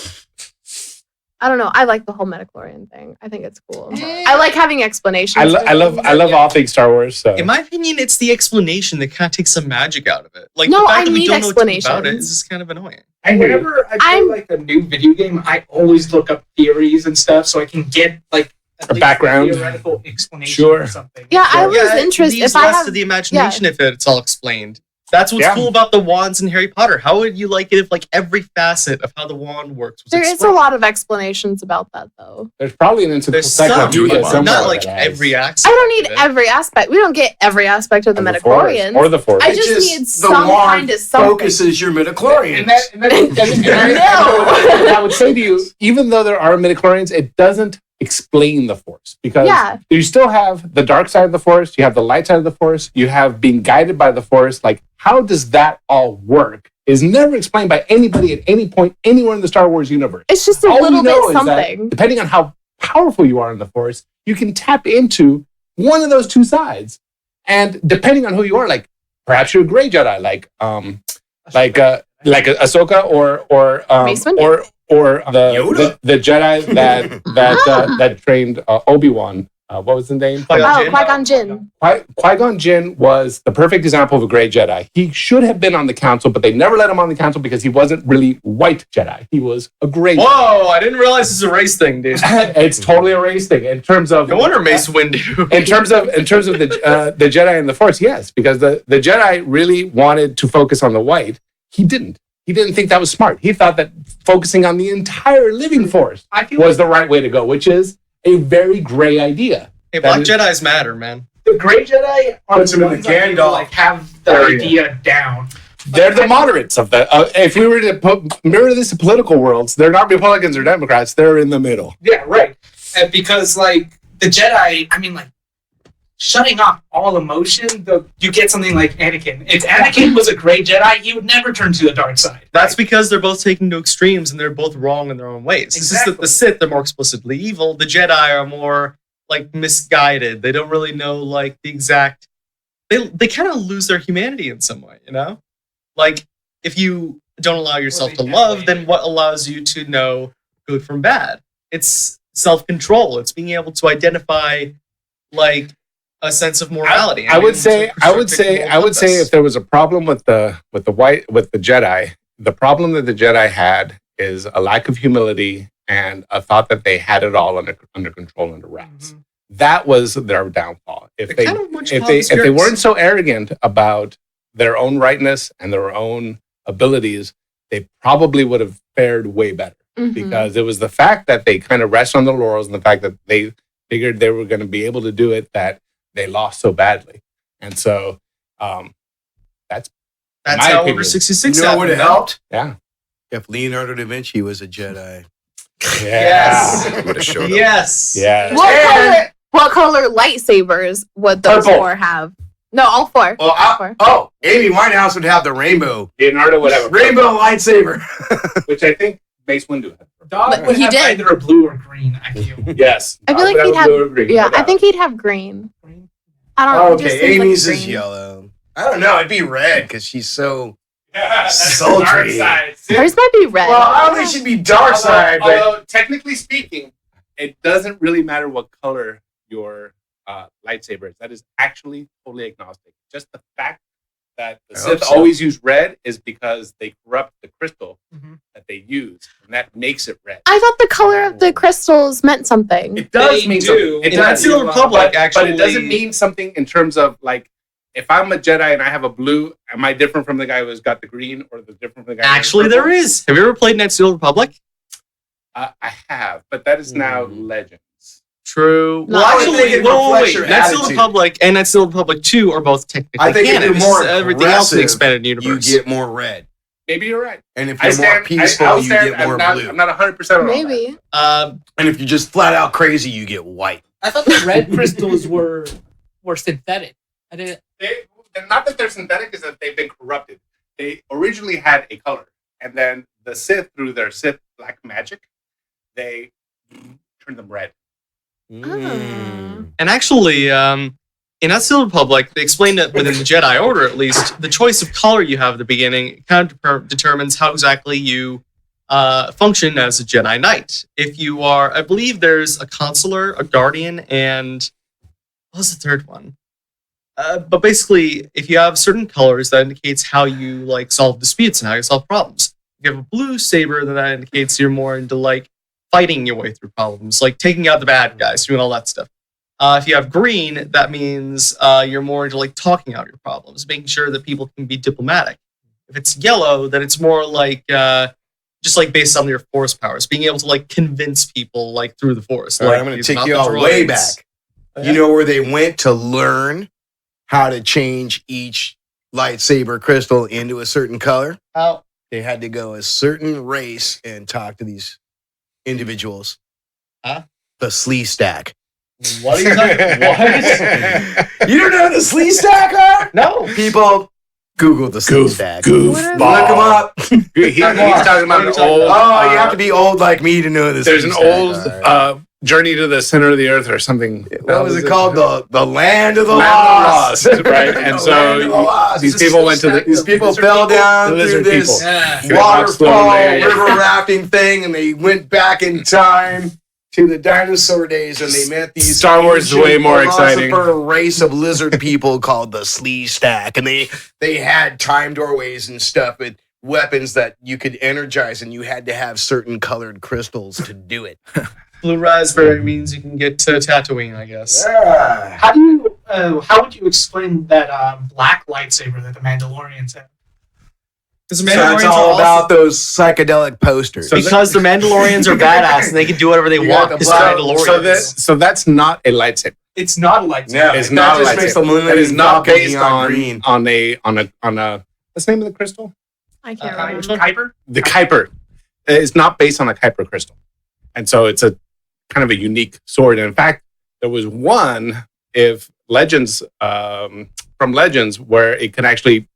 I don't know. I like the whole metachlorian thing. I think it's cool. I like having explanations. I love all things Star Wars. So In my opinion, it's the explanation that kind of takes some magic out of it. Like No, the fact I that we need don't know too much about it explanations. is just kind of annoying. And whenever I play I'm- like a new video game, I always look up theories and stuff so I can get like at A least background. theoretical explanation Sure. or something. Yeah, I So- was interested. It leaves If I less have, to the imagination if it's all explained. That's what's Yeah. cool about the wands in Harry Potter. How would you like it if like every facet of how the wand works was there is a explained? lot of explanations about that, though. there's probably an There's some, encyclopedia but somewhere not like that has every I aspect. don't need of it. every aspect. We don't get every aspect of the of Force metachlorians. or the force. I just need the some wand kind of something. focuses your midichlorians. And I would say to you, even though there are midichlorians, it doesn't explain the force because Yeah. you still have the dark side of the force, you have the light side of the force, you have being guided by the force. Like, how does that all work? Is never explained by anybody at any point anywhere in the Star Wars universe. It's just a All we little know bit is that something. depending on how powerful you are in the force, you can tap into one of those two sides. And depending on who you are, like perhaps you're a gray Jedi, like Ahsoka Mace Windu. or Yoda? the Jedi that trained Obi-Wan. What was the name? Qui-Gon Oh, Qui-Gon Jinn. Qui-Gon Jinn was the perfect example of a gray Jedi. He should have been on the council, but they never let him on the council because he wasn't really white Jedi. He was a gray Jedi. Whoa! I didn't realize this is a race thing, dude. It's totally a race thing in terms of No wonder Mace Windu. in terms of the Jedi and the Force, yes, because the Jedi really wanted to focus on the white. He didn't. He didn't think that was smart. He thought that focusing on the entire living Force I feel was like the right way to go, which is a very gray idea. Hey, That Black is- Jedi's matter, man. the Grey Jedi are Puts the him in the ones that Gandalf like have the area. idea down. They're the moderates of the. If we were to mirror this to political worlds, they're not Republicans or Democrats. They're in the middle. Yeah, right. And because like the Jedi, I mean, like shutting off all emotion, you get something like Anakin. If Anakin was a great Jedi, he would never turn to the dark side. That's because they're both taken to extremes and they're both wrong in their own ways. It's just that the Sith are more explicitly evil. The Jedi are more like misguided. They don't really know like the exact. They kind of lose their humanity in some way, you know? Like if you don't allow yourself to love, then what allows you to know good from bad? It's self-control. It's being able to identify like a sense of morality. I would say if there was a problem with the Jedi, the problem that the Jedi had is a lack of humility and a thought that they had it all under control, under wraps. Mm-hmm. That was their downfall. If they weren't so arrogant about their own rightness and their own abilities, they probably would have fared way better. Mm-hmm. Because it was the fact that they kind of rest on the laurels and the fact that they figured they were going to be able to do it that they lost so badly. And so that's how Order 66 You know what it helped? Yeah. If Leonardo da Vinci was a Jedi. Yes. Would have showed up. Yes. Yeah. What color lightsabers would those Purple. 4 have? No, all 4. Well, all 4. Amy Winehouse would have the rainbow. Leonardo would have a Rainbow lightsaber. which I think Mace Windu had. Dog would he have did. either a blue or green, I feel. Yes. I feel like he'd have. Yeah, I think he'd have green. I don't know. Okay, It just seems Amy's like is green. yellow. I don't know. It'd be red because she's so Dark sultry. side. Hers might be red. Well, I don't think she'd be dark side, but Although technically speaking, it doesn't really matter what color your lightsaber is. That is actually totally agnostic. Just the fact that the Sith always use red is because they corrupt the crystal that they use, and that makes it red. I thought the color of the crystals meant something. It does They mean do. something. It In does. Knights of the Republic, but it doesn't mean something in terms of like, if I'm a Jedi and I have a blue, am I different from the guy who's got the green, or the different from the guy? Actually, there is. Have you ever played Knights of the Republic? I have, but that is now Legends. True. No, Well, I think actually, it wait. reflects your Knights of the attitude. Republic and Knights of the Republic 2 are both technically I think if canon. you're more This is everything else in the aggressive, expanded you universe. get more red. Maybe you're right. And if you're more peaceful, you get more blue. I'm not 100% on Maybe. And if you're just flat out crazy, you get white. I thought the red crystals were synthetic. I didn't. Not that they're synthetic, is that they've been corrupted. They originally had a color, and then the Sith, through their Sith black magic, they turned them red. Mm. And actually, in Knights of the Republic, they explained that within the Jedi Order, at least, the choice of color you have at the beginning kind of determines how exactly you function as a Jedi Knight. If you are, I believe there's a consular, a guardian, and what was the third one? But basically, if you have certain colors, that indicates how you like solve disputes and how you solve problems. If you have a blue saber, then that indicates you're more into like fighting your way through problems, like taking out the bad guys, doing all that stuff. If you have green, that means you're more into like talking out your problems, making sure that people can be diplomatic. If it's yellow, then it's more like just like based on your force powers, being able to like convince people like through the force. All right, Like, I'm going to these take you mountain all way droids. back. Okay. You know where they went to learn how to change each lightsaber crystal into a certain color? How? They had to go a certain race and talk to these individuals. Huh? The Slee Stack. What are you talking? What? You don't know who the Slee Stack are? No. People, Google the Slee Stack. What are Look them up. He's talking about an old. Oh, you have to be old like me to know this. There's an old Journey to the Center of the Earth or something. What was it called? The Land of the Land of Lost. the Lost, right? And The so Land of the Lost. these people went to These the people fell down The through lizard this people. Yeah. waterfall, Yeah. river rafting thing, and they went back in time to the dinosaur days, and they met these Star Wars is ancient way more exciting. philosopher race of lizard people called the Slee Stack, and they had time doorways and stuff with weapons that you could energize, and you had to have certain colored crystals to do it. Blue raspberry means you can get to Tatooine, I guess. Yeah. How would you explain that black lightsaber that the Mandalorians have? Because So it's all about those psychedelic posters. because the Mandalorians are badass and they can do whatever they You want. got the It's black- Mandalorians. So that's not a lightsaber. It's not a lightsaber. No, It's that not a just makes the lightsaber. Millennium That is not Falcon based neon green. on a. What's the name of the crystal? I can't remember. Kuiper? The Kuiper. It's not based on a Kuiper crystal, and so it's a kind of a unique sword. And in fact, there was one. If Legends, from Legends, where it can actually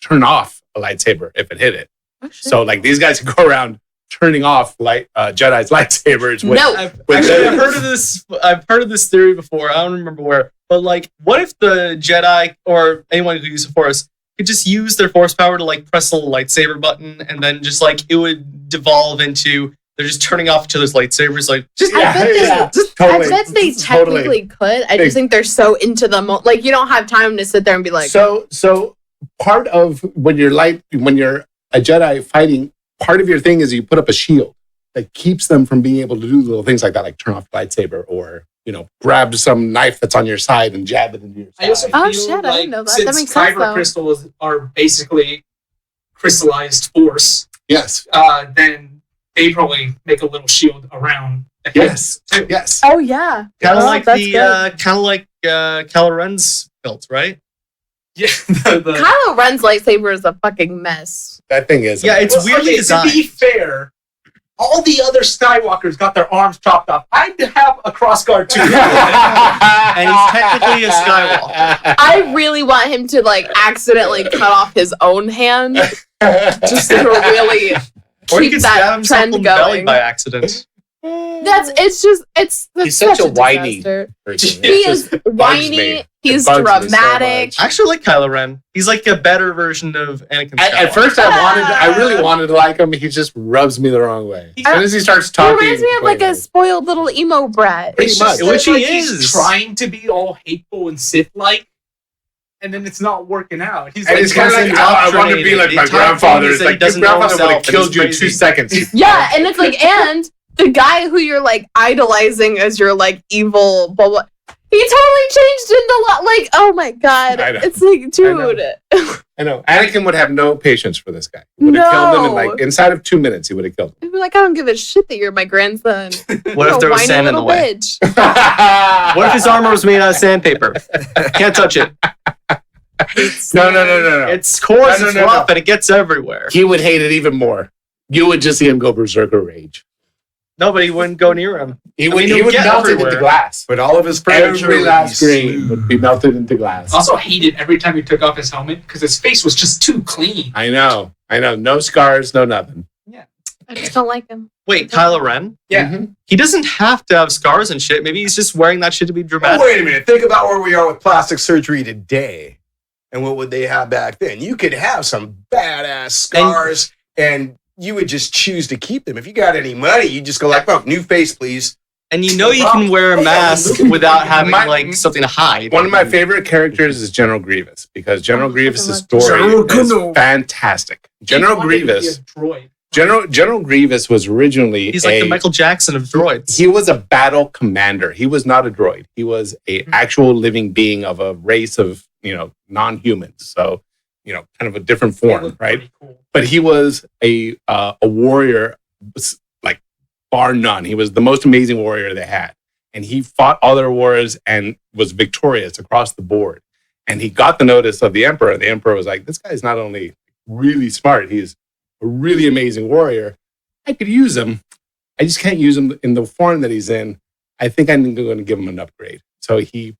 turn off a lightsaber if it hit it. Oh, shit. So like these guys can go around turning off Jedi's lightsabers. No. I've heard of this. I've heard of this theory before. I don't remember where, but like, what if the Jedi or anyone who uses the Force could just use their Force power to like press a little lightsaber button, and then just like it would devolve into they're just turning off each other's lightsabers, like I bet they Totally. technically could. I just think they're so into the like you don't have time to sit there and be like, So part of when you're a Jedi fighting, part of your thing is you put up a shield that keeps them from being able to do little things like that, like turn off the lightsaber or grab some knife that's on your side and jab it into your I also side. Oh, feel shit, I like didn't know that. since That makes sense, kyber though. crystals are basically crystallized force, Yes. then they probably make a little shield around the head, Yes. too. Yes. oh yeah, kind of Oh, like that's the good. Kylo Ren's belt, right? Yeah, Kylo Ren's lightsaber is a fucking mess. That thing is. Yeah, it's Well, weirdly okay, designed. To be fair, all the other Skywalkers got their arms chopped off. I'd have a crossguard too. And he's technically a Skywalker. I really want him to like accidentally cut off his own hand just to really Or he keep could stab that himself trend in the belly going. by accident. It's He's such a whiny disaster. person. He is whiny. He's bugs me so dramatic. much. I actually like Kylo Ren. He's like a better version of Anakin Skywalker. At first, I really wanted to like him. He just rubs me the wrong way. As soon as he starts He talking, reminds me of like a spoiled little emo brat. Pretty It's much. just Which that, he like, is. He's trying to be all hateful and Sith-like, and then it's not working out. He's And like, it's kind of like, I want to be like The my entire grandfather. point is It's that he like, your doesn't know grandfather would have himself and killed he's you in crazy. 2 seconds. Yeah, and it's like, and the guy who you're like idolizing as your like evil blah blah. He totally changed into like, oh my god! I know. It's like, dude, I know. Anakin would have no patience for this guy. He would have killed him in like inside of 2 minutes. He would have killed him. I'd be like, I don't give a shit that you're my grandson. What if there was Whiny sand in the little way? bitch. What if his armor was made out of sandpaper? Can't touch it. No. It's coarse, No, it's no, rough, no. and it gets everywhere. He would hate it even more. You would just see him go berserker rage. Nobody wouldn't go near him. He I would, mean, he it would would get melt it everywhere. into glass. But all of his furniture Every would last be grain smooth. would be melted into glass. I also hated every time he took off his helmet because his face was just too clean. I know. No scars, no nothing. I just don't like him. Wait, Kylo Ren? Yeah. Mhm. He doesn't have to have scars and shit. Maybe he's just wearing that shit to be Oh, dramatic. wait a minute. Think about where we are with plastic surgery today. And what would they have back then? You could have some badass scars and you would just choose to keep them. If you got any money, you just go like, oh, new face, please. And you know you can wear a mask without having like something to hide. One of my favorite characters is General Grievous because General Grievous' fucking story love is General. fantastic. General Grievous. Droid. General Grievous was originally He's like the Michael Jackson of droids. He was a battle commander. He was not a droid. He was a actual living being of a race of non-humans. So kind of a different They form, look right? pretty cool. But he was a warrior, like bar none. He was the most amazing warrior they had, and he fought other wars and was victorious across the board. And he got the notice of the Emperor. The Emperor was like, "This guy is not only really smart, he's a really amazing warrior. I could use him. I just can't use him in the form that he's in. I think I'm going to give him an upgrade." So he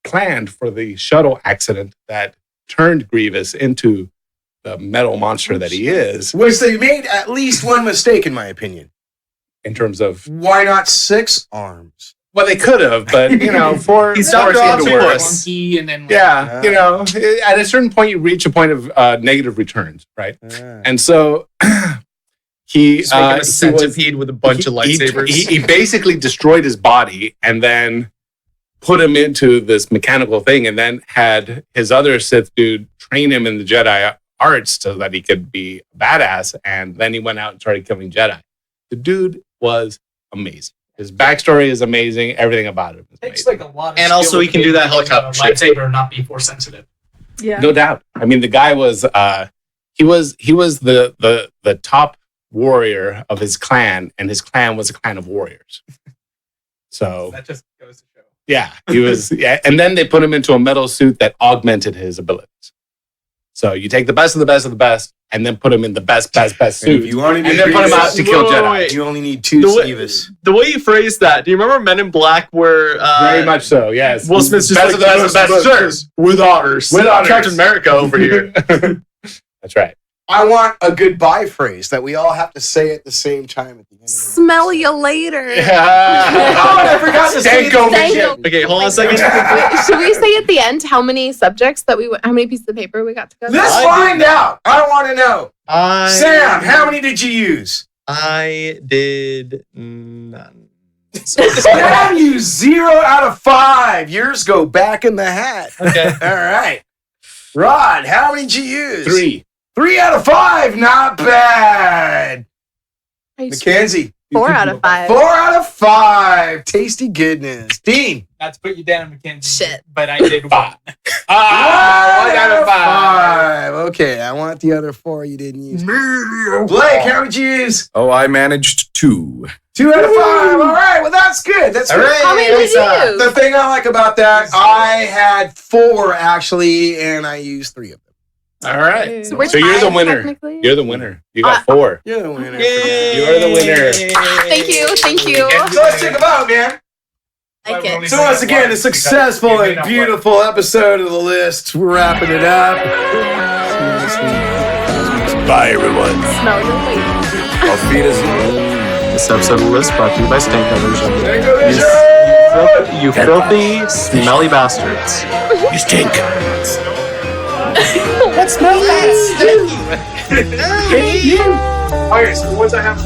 planned for the shuttle accident that turned Grievous into the metal monster that he is Which they made at least one mistake, in my opinion. in terms of, Why not 6 arms? well, they could have, but, for He's for it Dr. seemed to work. Octopus. Clunky and then like, Yeah, at a certain point, you reach a point of negative returns, right? And so he Just make him he a was- centipede with a bunch of lightsabers. He basically destroyed his body and then put him into this mechanical thing, and then had his other Sith dude train him in the Jedi arts so that he could be a badass. And then he went out and started killing Jedi. The dude was amazing. His backstory is amazing. Everything about him is It takes amazing. like a lot of And skill also he to can be do that able to helicopter use a shit. lightsaber and not be force sensitive. Yeah. No doubt. I mean, the guy was he was the top warrior of his clan, and his clan was a clan of warriors. So That just goes to show. yeah, he was. Yeah, and then they put him into a metal suit that augmented his abilities. So you take the best of the best of the best, and then put them in the best And suit, if you want to and then put them out to kill Jedi. Wait. you only need 2 The way- Stevas. The way you phrased that, do you remember Men in Black where Very much so. Yes. Will Smith's just best like, of the best of the best, sir, with honors. With honors. Captain America over here. That's right. I want a goodbye phrase that we all have to say at the same time at the end of the Smell you later. Oh, I forgot to say Stanko Thank Mission. you. Okay, hold on a second. Wait, should we say at the end how many subjects how many pieces of paper we got to go? Let's find out. I want to know. Sam, how many did you use? I did none. Sam used 0 out of 5. Yours go back in the hat. Okay. All right. Rod, how many did you use? 3. 3 out of 5. Not bad. Mackenzie. 4 out of 5. 4 out of 5. Tasty goodness. Dean. Not to put you down, Mackenzie. Shit. But I did 1. 1 out of 5. Okay, I want the other 4 you didn't use. Blake, how many did you use? Oh, I managed 2. 2 out of 5. All right, well, that's good. That's good. How many did you use? The thing I like about that, I had 4 actually, and I used 3 of them. All right. So we're So you're the tied, winner. technically? You're the winner. You got 4. You're the winner. You're the winner. Thank you. Thank you. So let's take a vote, man. Like it. So once again, a successful and beautiful episode of the list. We're wrapping it up. See you next week. Bye, everyone. Smell you later. Auf Wiedersehen. This episode of the list brought to you by Stanko Vision. You Stanko filthy, smelly bastards. You stink. Okay, so once I have